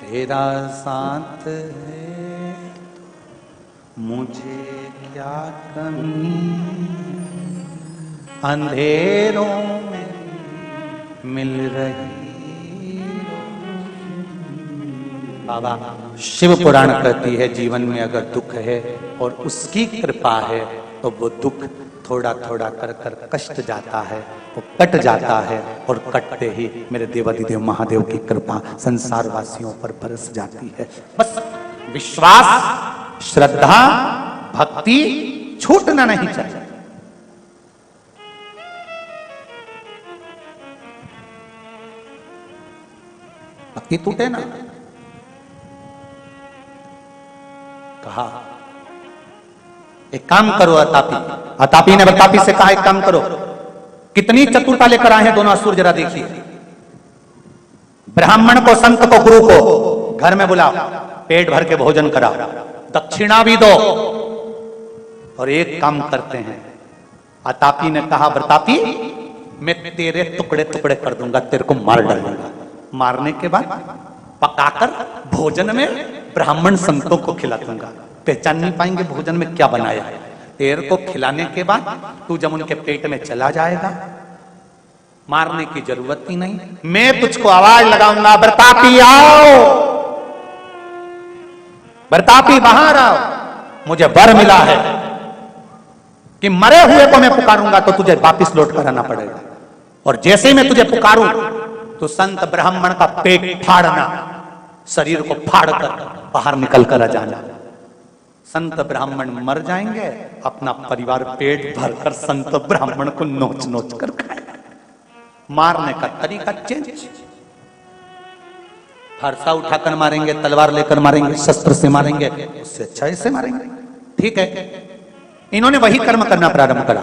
तेरा साथ है तो मुझे क्या कमी, अंधेरों में मिल रही। बाबा शिव पुराण कहती है जीवन में अगर दुख है और उसकी कृपा है तो वो दुख थोड़ा थोड़ा कर कर कष्ट जाता है, वो कट जाता है, और कटते ही मेरे देवाधिदेव महादेव की कृपा संसार वासियों पर बरस जाती है। बस विश्वास, श्रद्धा, भक्ति छूटना नहीं चाहिए। भक्ति टूटे ना। कहा एक काम करो अतापी, अतापी ने प्रतापी से कहा एक काम करो, कितनी चतुरता लेकर आए हैं दोनों असुर, जरा देखिए। ब्राह्मण को, संत को, गुरु को घर में बुलाओ, पेट भर के भोजन कराओ, दक्षिणा भी दो, और एक काम करते हैं। अतापी ने कहा प्रतापी मैं तेरे टुकड़े टुकड़े कर दूंगा, तेरे को मार डालूंगा, मारने के बाद पकाकर भोजन में ब्राह्मण संतों को खिला दूंगा, पहचान नहीं पाएंगे भोजन में क्या बनाया है। तेरे को खिलाने के बाद तू जब उनके पेट में चला जाएगा, मारने की जरूरत ही नहीं, मैं तुझको आवाज लगाऊंगा प्रतापी आओ, प्रतापी बाहर आओ, मुझे वर मिला है कि मरे हुए को मैं पुकारूंगा तो तुझे वापिस लौट कर आना पड़ेगा, और जैसे ही मैं तुझे पुकारूं तो संत ब्राह्मण का पेट फाड़ना, शरीर को फाड़कर बाहर निकल कर आ जाना। संत ब्राह्मण मर जाएंगे, अपना परिवार पेट भरकर संत ब्राह्मण को नोच नोच कर खाएगा। मारने का तरीका चेंज, फरसा उठाकर मारेंगे, तलवार लेकर मारेंगे, शस्त्र से मारेंगे, उससे अच्छा ऐसे मारेंगे। ठीक है, इन्होंने वही कर्म करना प्रारंभ करा।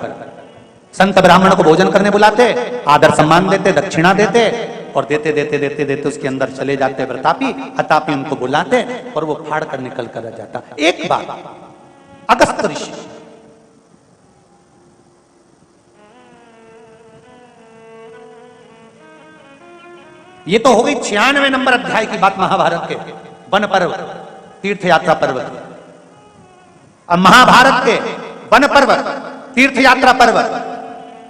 संत ब्राह्मण को भोजन करने बुलाते, आदर सम्मान देते, दक्षिणा देते, और देते देते देते देते उसके अंदर चले जाते प्रतापी। अतापी उनको बुलाते और वो फाड़ कर निकल कर आ जाता। एक बार अगस्त ऋषि ये तो हो गई 96 नंबर अध्याय की बात महाभारत के वन पर्व तीर्थ यात्रा पर्व। अब महाभारत के वन पर्व तीर्थ यात्रा पर्व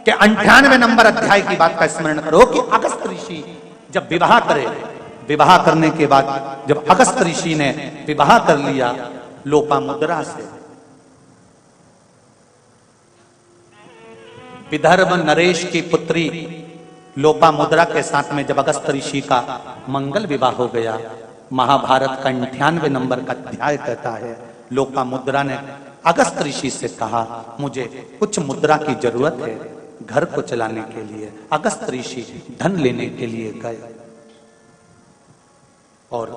के 98 नंबर अध्याय की बात का स्मरण करो कि अगस्त ऋषि जब विवाह करे, विवाह करने के बाद जब अगस्त ऋषि ने विवाह कर लिया लोपामुद्रा से, विदर्भ नरेश की पुत्री लोपामुद्रा के साथ में जब अगस्त ऋषि का मंगल विवाह हो गया, महाभारत का 98 नंबर का अध्याय कहता है लोपामुद्रा ने अगस्त ऋषि से कहा मुझे कुछ मुद्रा की जरूरत है घर को चलाने के लिए। अगस्त ऋषि धन लेने के लिए गए और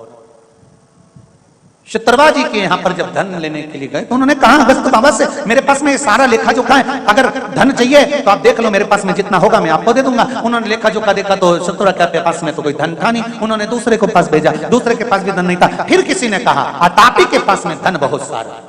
शत्रवा जी के यहां पर जब धन लेने के लिए गए तो उन्होंने कहा अगस्त बाबा से मेरे पास में सारा लेखा जोखा है, अगर धन चाहिए तो आप देख लो, मेरे पास में जितना होगा मैं आपको दे दूंगा। उन्होंने लेखा जोखा देखा तो शत्रवा के पास में तो कोई धन था नहीं, उन्होंने दूसरे को पास भेजा, दूसरे के पास भी धन नहीं था। फिर किसी ने कहा अतापी के पास में धन बहुत सारा।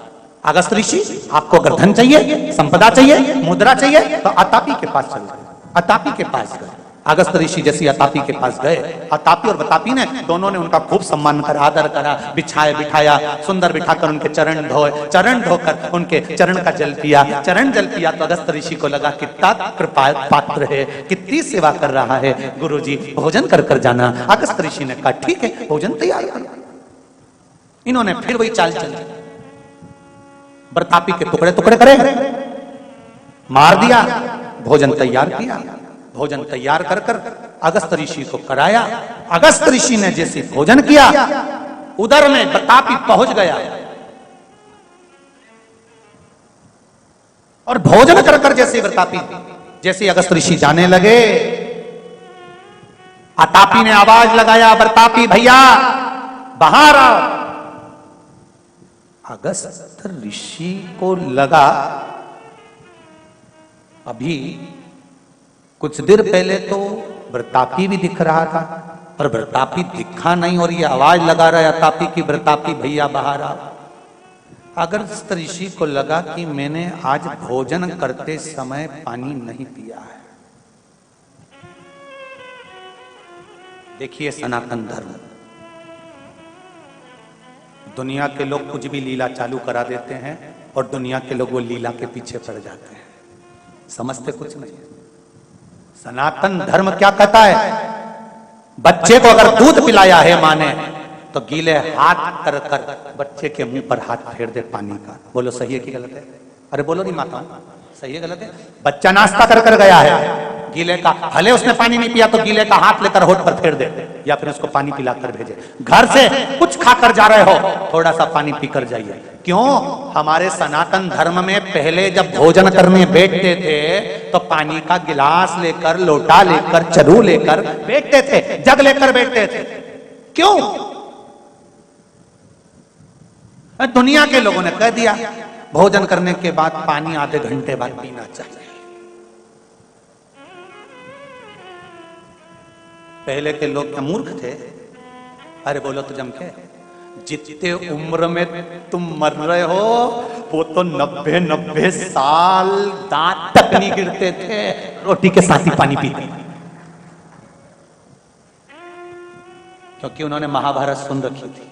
अगस्त ऋषि आपको अगर धन चाहिए, संपदा चाहिए, मुद्रा चाहिए तो अतापी के पास चलो। अतापी के पास गए। अगस्त ऋषि जैसी अतापी के पास गए, अतापी और बतापी ने दोनों ने उनका खूब सम्मान करा, आदर करा, बिछाए बिठाया, सुंदर बिठाकर उनके चरण धोए, चरण धोकर उनके चरण का जल पिया, चरण जल पिया तो अगस्त ऋषि को लगा कितना कृपा पात्र है, कितनी सेवा कर रहा है, गुरुजी भोजन कर कर जाना। अगस्त ऋषि ने कहा ठीक है भोजन तैयार कर। इन्होंने फिर वही चाल चली, प्रतापी के टुकड़े टुकड़े करे, मार दिया, भोजन तैयार किया, भोजन तैयार कर कर अगस्त ऋषि को कराया। अगस्त ऋषि ने जैसे भोजन किया उधर में प्रतापी पहुंच गया और भोजन कर कर जैसे प्रतापी जैसे अगस्त ऋषि जाने लगे, अतापी ने आवाज लगाया प्रतापी भैया बाहर आओ। अगस्त ऋषि को लगा अभी कुछ देर पहले तो प्रतापी भी दिख रहा था पर प्रतापी दिखा नहीं और ये आवाज लगा रहा है अतापी की प्रतापी भैया बाहर आओ। अगस्त ऋषि को लगा कि मैंने आज भोजन करते समय पानी नहीं पिया है। देखिए सनातन धर्म, दुनिया के लोग कुछ भी लीला चालू करा देते हैं और दुनिया के लोग वो लीला के पीछे पड़ जाते हैं, समझते कुछ नहीं। सनातन धर्म क्या कहता है, बच्चे को अगर दूध पिलाया है मां ने तो गीले हाथ कर कर बच्चे के मुंह पर हाथ फेर दे पानी का। बोलो सही है कि गलत है? अरे बोलो नहीं माता, सही है गलत है? बच्चा नाश्ता कर कर गया है, गीले का भले उसने पानी नहीं पिया तो गीले का हाथ लेकर होठ पर फेर दे या फिर उसको पानी पिलाकर भेजे। घर से कुछ खाकर जा रहे हो, थोड़ा सा पानी पीकर जाइए। क्यों? हमारे सनातन धर्म में पहले जब भोजन करने बैठते थे तो पानी का गिलास लेकर, लोटा लेकर, चरू लेकर बैठते थे, जग लेकर बैठते थे। क्यों? दुनिया के लोगों ने कह दिया भोजन करने के बाद पानी आधे घंटे बाद पीना चाहिए। पहले के लोग क्या मूर्ख थे? अरे बोलो तो जम के, जितने उम्र में तुम मर रहे हो वो तो 90 साल दांत तक नहीं गिरते थे, रोटी के साथ ही पानी पीते, क्योंकि उन्होंने महाभारत सुन रखी थी।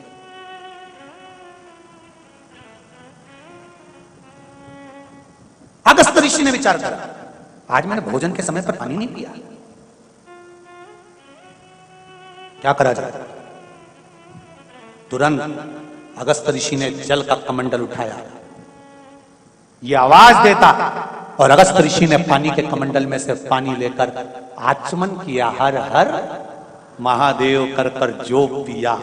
अगस्त ऋषि ने विचार करा आज मैंने भोजन के समय पर पानी नहीं पिया, क्या करा जाए? तुरंत अगस्त ऋषि ने जल का कमंडल उठाया, यह आवाज देता और अगस्त ऋषि ने पानी के कमंडल में से पानी लेकर आचमन किया, हर हर महादेव कर कर जो पिया,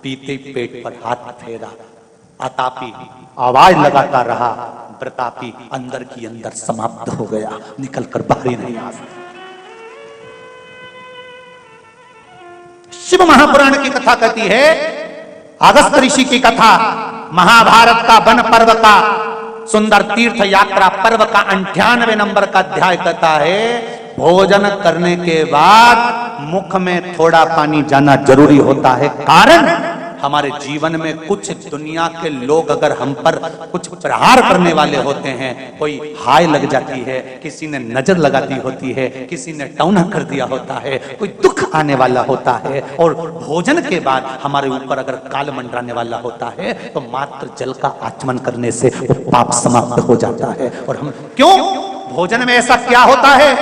पीते पेट पर हाथ फेरा। अतापी आवाज लगाता रहा, प्रतापी अंदर की अंदर समाप्त हो गया, निकलकर बाहर ही नहीं आ सका। शिव महापुराण की कथा कहती है, अगस्त ऋषि की कथा महाभारत का वन पर्व का सुंदर तीर्थ यात्रा पर्व का 98 नंबर का अध्याय कहता है भोजन करने के बाद मुख में थोड़ा पानी जाना जरूरी होता है, कारण हमारे जीवन में कुछ दुनिया के लोग अगर हम पर कुछ प्रहार करने वाले होते हैं, कोई हाय लग जाती है, किसी ने नजर लगा दी होती है, किसी ने टौना कर दिया होता है, कोई दुख आने वाला होता है, और भोजन के बाद हमारे ऊपर अगर काल मंडराने वाला होता है, तो मात्र जल का आचमन करने से वो पाप समाप्त हो जाता है। और हम क्यों, भोजन में ऐसा क्या होता है,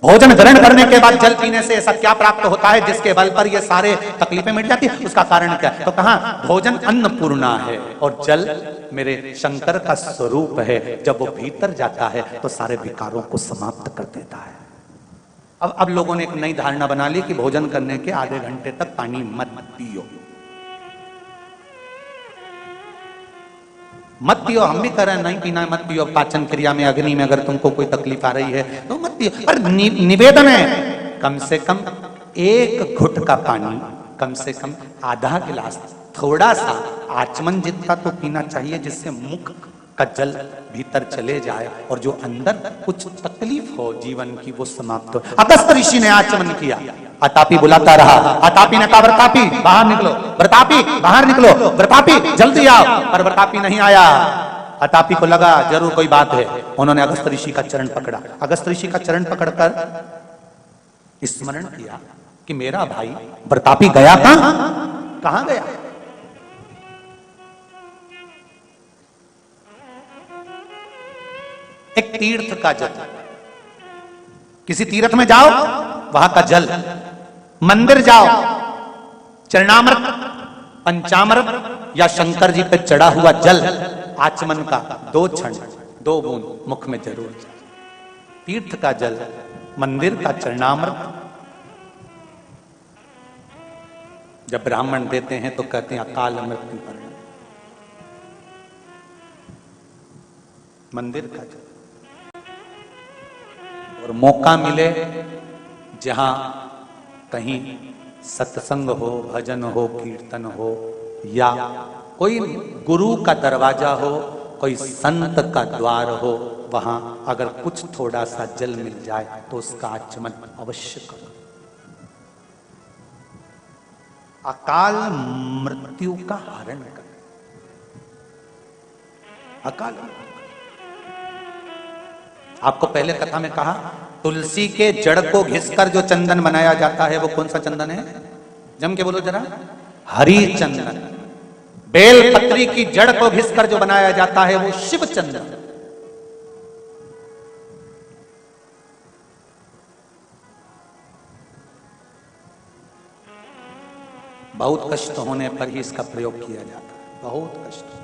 भोजन ग्रहण करने के बाद जल पीने से ऐसा क्या प्राप्त होता है जिसके बल पर ये सारे तकलीफें मिट जाती है? उसका कारण क्या है? तो कहा भोजन अन्नपूर्णा है और जल मेरे शंकर का स्वरूप है। जब वो भीतर जाता है तो सारे विकारों को समाप्त कर देता है। अब लोगों ने एक नई धारणा बना ली कि भोजन करने के आधे घंटे तक पानी मत पियो, मत पियो। हम भी कह रहे हैं नहीं पीना है, मत पियो। पाचन क्रिया में, अग्नि में अगर तुमको कोई तकलीफ आ रही है तो मत पियो। पर निवेदन है कम से कम एक घुट का पानी, कम से कम आधा गिलास, थोड़ा सा आचमन जितना तो पीना चाहिए, जिससे मुख का जल भीतर चले जाए और जो अंदर कुछ तकलीफ हो जीवन की वो समाप्त हो। अगस्त्य ऋषि ने आचमन किया, अतापी बुलाता रहा। अतापी ने कहा व्रतापी बाहर निकलो, व्रतापी बाहर निकलो, व्रतापी जल्दी आओ। पर व्रतापी नहीं आया। अतापी को लगा जरूर कोई बात है। उन्होंने अगस्त्य ऋषि का चरण पकड़ा। अगस्त्य ऋषि का चरण पकड़कर स्मरण किया कि मेरा भाई व्रतापी गया कहां गया? एक तीर्थ का जल, किसी तीर्थ में जाओ वहां का जल, मंदिर जाओ, चरणामृत, पंचामृत या शंकर जी पे चढ़ा हुआ जल, आचमन का 2 क्षण 2 बूंद मुख में जरूर जाए। तीर्थ का जल, मंदिर का चरणामृत जब ब्राह्मण देते हैं तो कहते हैं अकाल मृत्यु पर। मंदिर का जल, और मौका मिले जहां कहीं सत्संग हो, भजन हो, कीर्तन हो, या कोई गुरु का दरवाजा हो, कोई संत का द्वार हो, वहां अगर कुछ थोड़ा सा जल मिल जाए तो उसका आचमन अवश्य करो। अकाल मृत्यु का हरण कर, अकाल। आपको पहले कथा में कहा तुलसी के जड़ को घिसकर जो चंदन बनाया जाता है वो कौन सा चंदन है? जम के बोलो जरा। हरि चंदन। बेल पत्री की जड़ को घिसकर जो बनाया जाता है वो शिव चंदन। बहुत कष्ट होने पर ही इसका प्रयोग किया जाता है, बहुत कष्ट।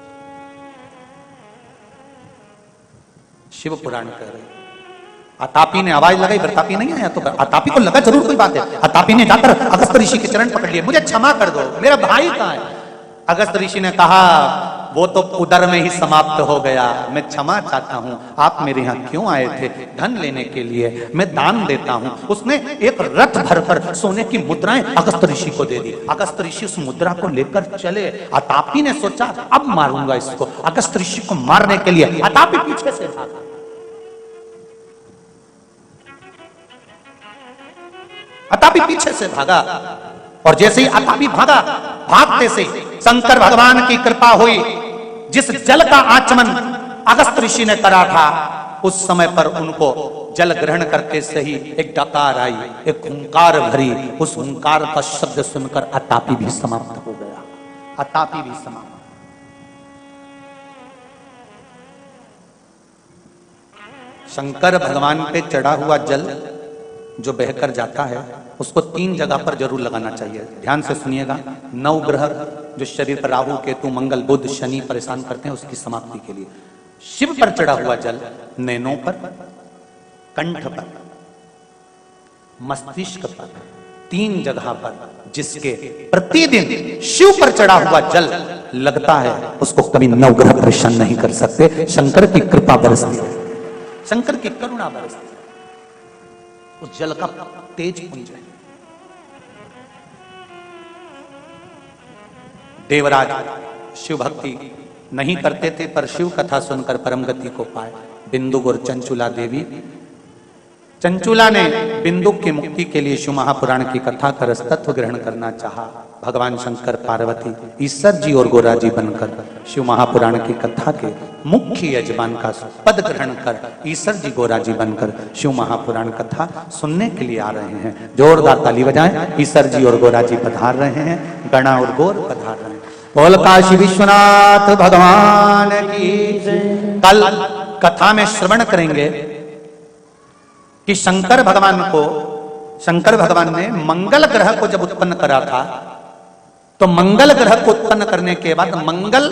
शिव पुराण कह रहे। अतापी ने आवाज लगाई, व्रतापी नहीं आया तो अतापी को लगा जरूर कोई बात है। अतापी ने जाकर अगस्त्य ऋषि के चरण पकड़ लिए, मुझे क्षमा कर दो, मेरा भाई कहां है? अगस्त्य ऋषि ने कहा वो तो उदर में ही समाप्त हो गया, मैं क्षमा चाहता हूं। आप मेरे यहां क्यों आए थे? धन लेने के लिए, मैं दान देता हूं। उसने एक रथ भरकर सोने की मुद्राएं अगस्त्य ऋषि को दे दी। अगस्त्य ऋषि उस मुद्रा को लेकर चले। अतापी ने सोचा अब मारूंगा इसको। अगस्त्य ऋषि को मारने के लिए अतापी पीछे से भागा। अतापी पीछे से भागा और जैसे ही अतापी भागा, भागते से शंकर भगवान की कृपा हुई। जिस जल का आचमन अगस्त्य ऋषि ने करा था, उस समय पर उनको जल ग्रहण करते से ही एक डकार आई, एक हुंकार भरी। उस हुंकार का शब्द सुनकर अतापी भी समाप्त हो गया। अतापी भी समाप्त। शंकर भगवान पे चढ़ा हुआ जल जो बहकर जाता है उसको 3 जगह पर जरूर लगाना चाहिए। ध्यान से सुनिएगा। 9 ग्रह जो शरीर पर राहु, केतु, मंगल, बुध, शनि परेशान करते हैं, उसकी समाप्ति के लिए शिव पर चढ़ा हुआ जल नैनों पर, कंठ पर, मस्तिष्क पर, 3 जगह पर जिसके प्रतिदिन शिव पर चढ़ा हुआ जल लगता है उसको कभी 9 ग्रह परेशान नहीं कर सकते। शंकर की कृपा बरसती है, शंकर की करुणा बरसती है। उस जल का तेज पुंज है। देवराज शिव भक्ति नहीं करते थे पर शिव कथा सुनकर परम गति को पाए। बिंदु और चंचुला देवी। चंचुला ने बिंदु की मुक्ति के लिए शिव महापुराण की कथा का रस तत्व ग्रहण करना चाहा। भगवान शंकर पार्वती ईश्वर जी और गोरा जी बनकर शिव महापुराण की कथा के मुख्य यजमान का पद ग्रहण कर ईश्वर जी गोरा जी बनकर शिव महापुराण कथा सुनने के लिए आ रहे हैं। जोरदार ताली बजाएं। ईश्वर जी और गोरा जी पधार रहे हैं, गणा और गोर पधार रहे हैं। बोल काशी विश्वनाथ भगवान की। कल कथा में श्रवण करेंगे कि शंकर भगवान ने मंगल ग्रह को जब उत्पन्न करा था, तो मंगल ग्रह को उत्पन्न करने के बाद मंगल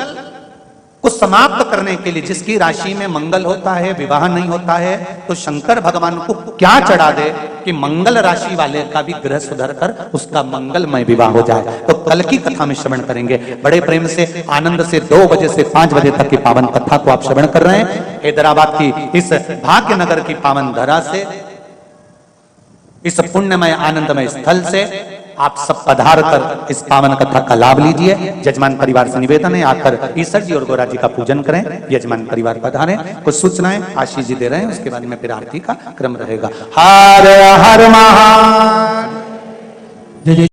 को समाप्त करने के लिए, जिसकी राशि में मंगल होता है विवाह नहीं होता है, तो शंकर भगवान को क्या चढ़ा दे कि मंगल राशि वाले का भी ग्रह सुधर कर उसका मंगलमय विवाह हो जाए। तो कल की कथा में श्रवण करेंगे। बड़े प्रेम से आनंद से 2 बजे से 5 बजे तक की पावन कथा को आप श्रवण कर रहे हैं। हैदराबाद की इस भाग्य नगर की पावन धरा से, इस पुण्यमय आनंदमय स्थल से आप सब पधार कर इस पावन कथा का लाभ लीजिए। यजमान परिवार से निवेदन है आकर ईश्वर जी और गोरा जी का पूजन करें। यजमान परिवार पधारें। कुछ सूचनाएं आशीष जी दे रहे हैं, उसके बाद में फिर आरती का क्रम रहेगा। हर हर महादेव।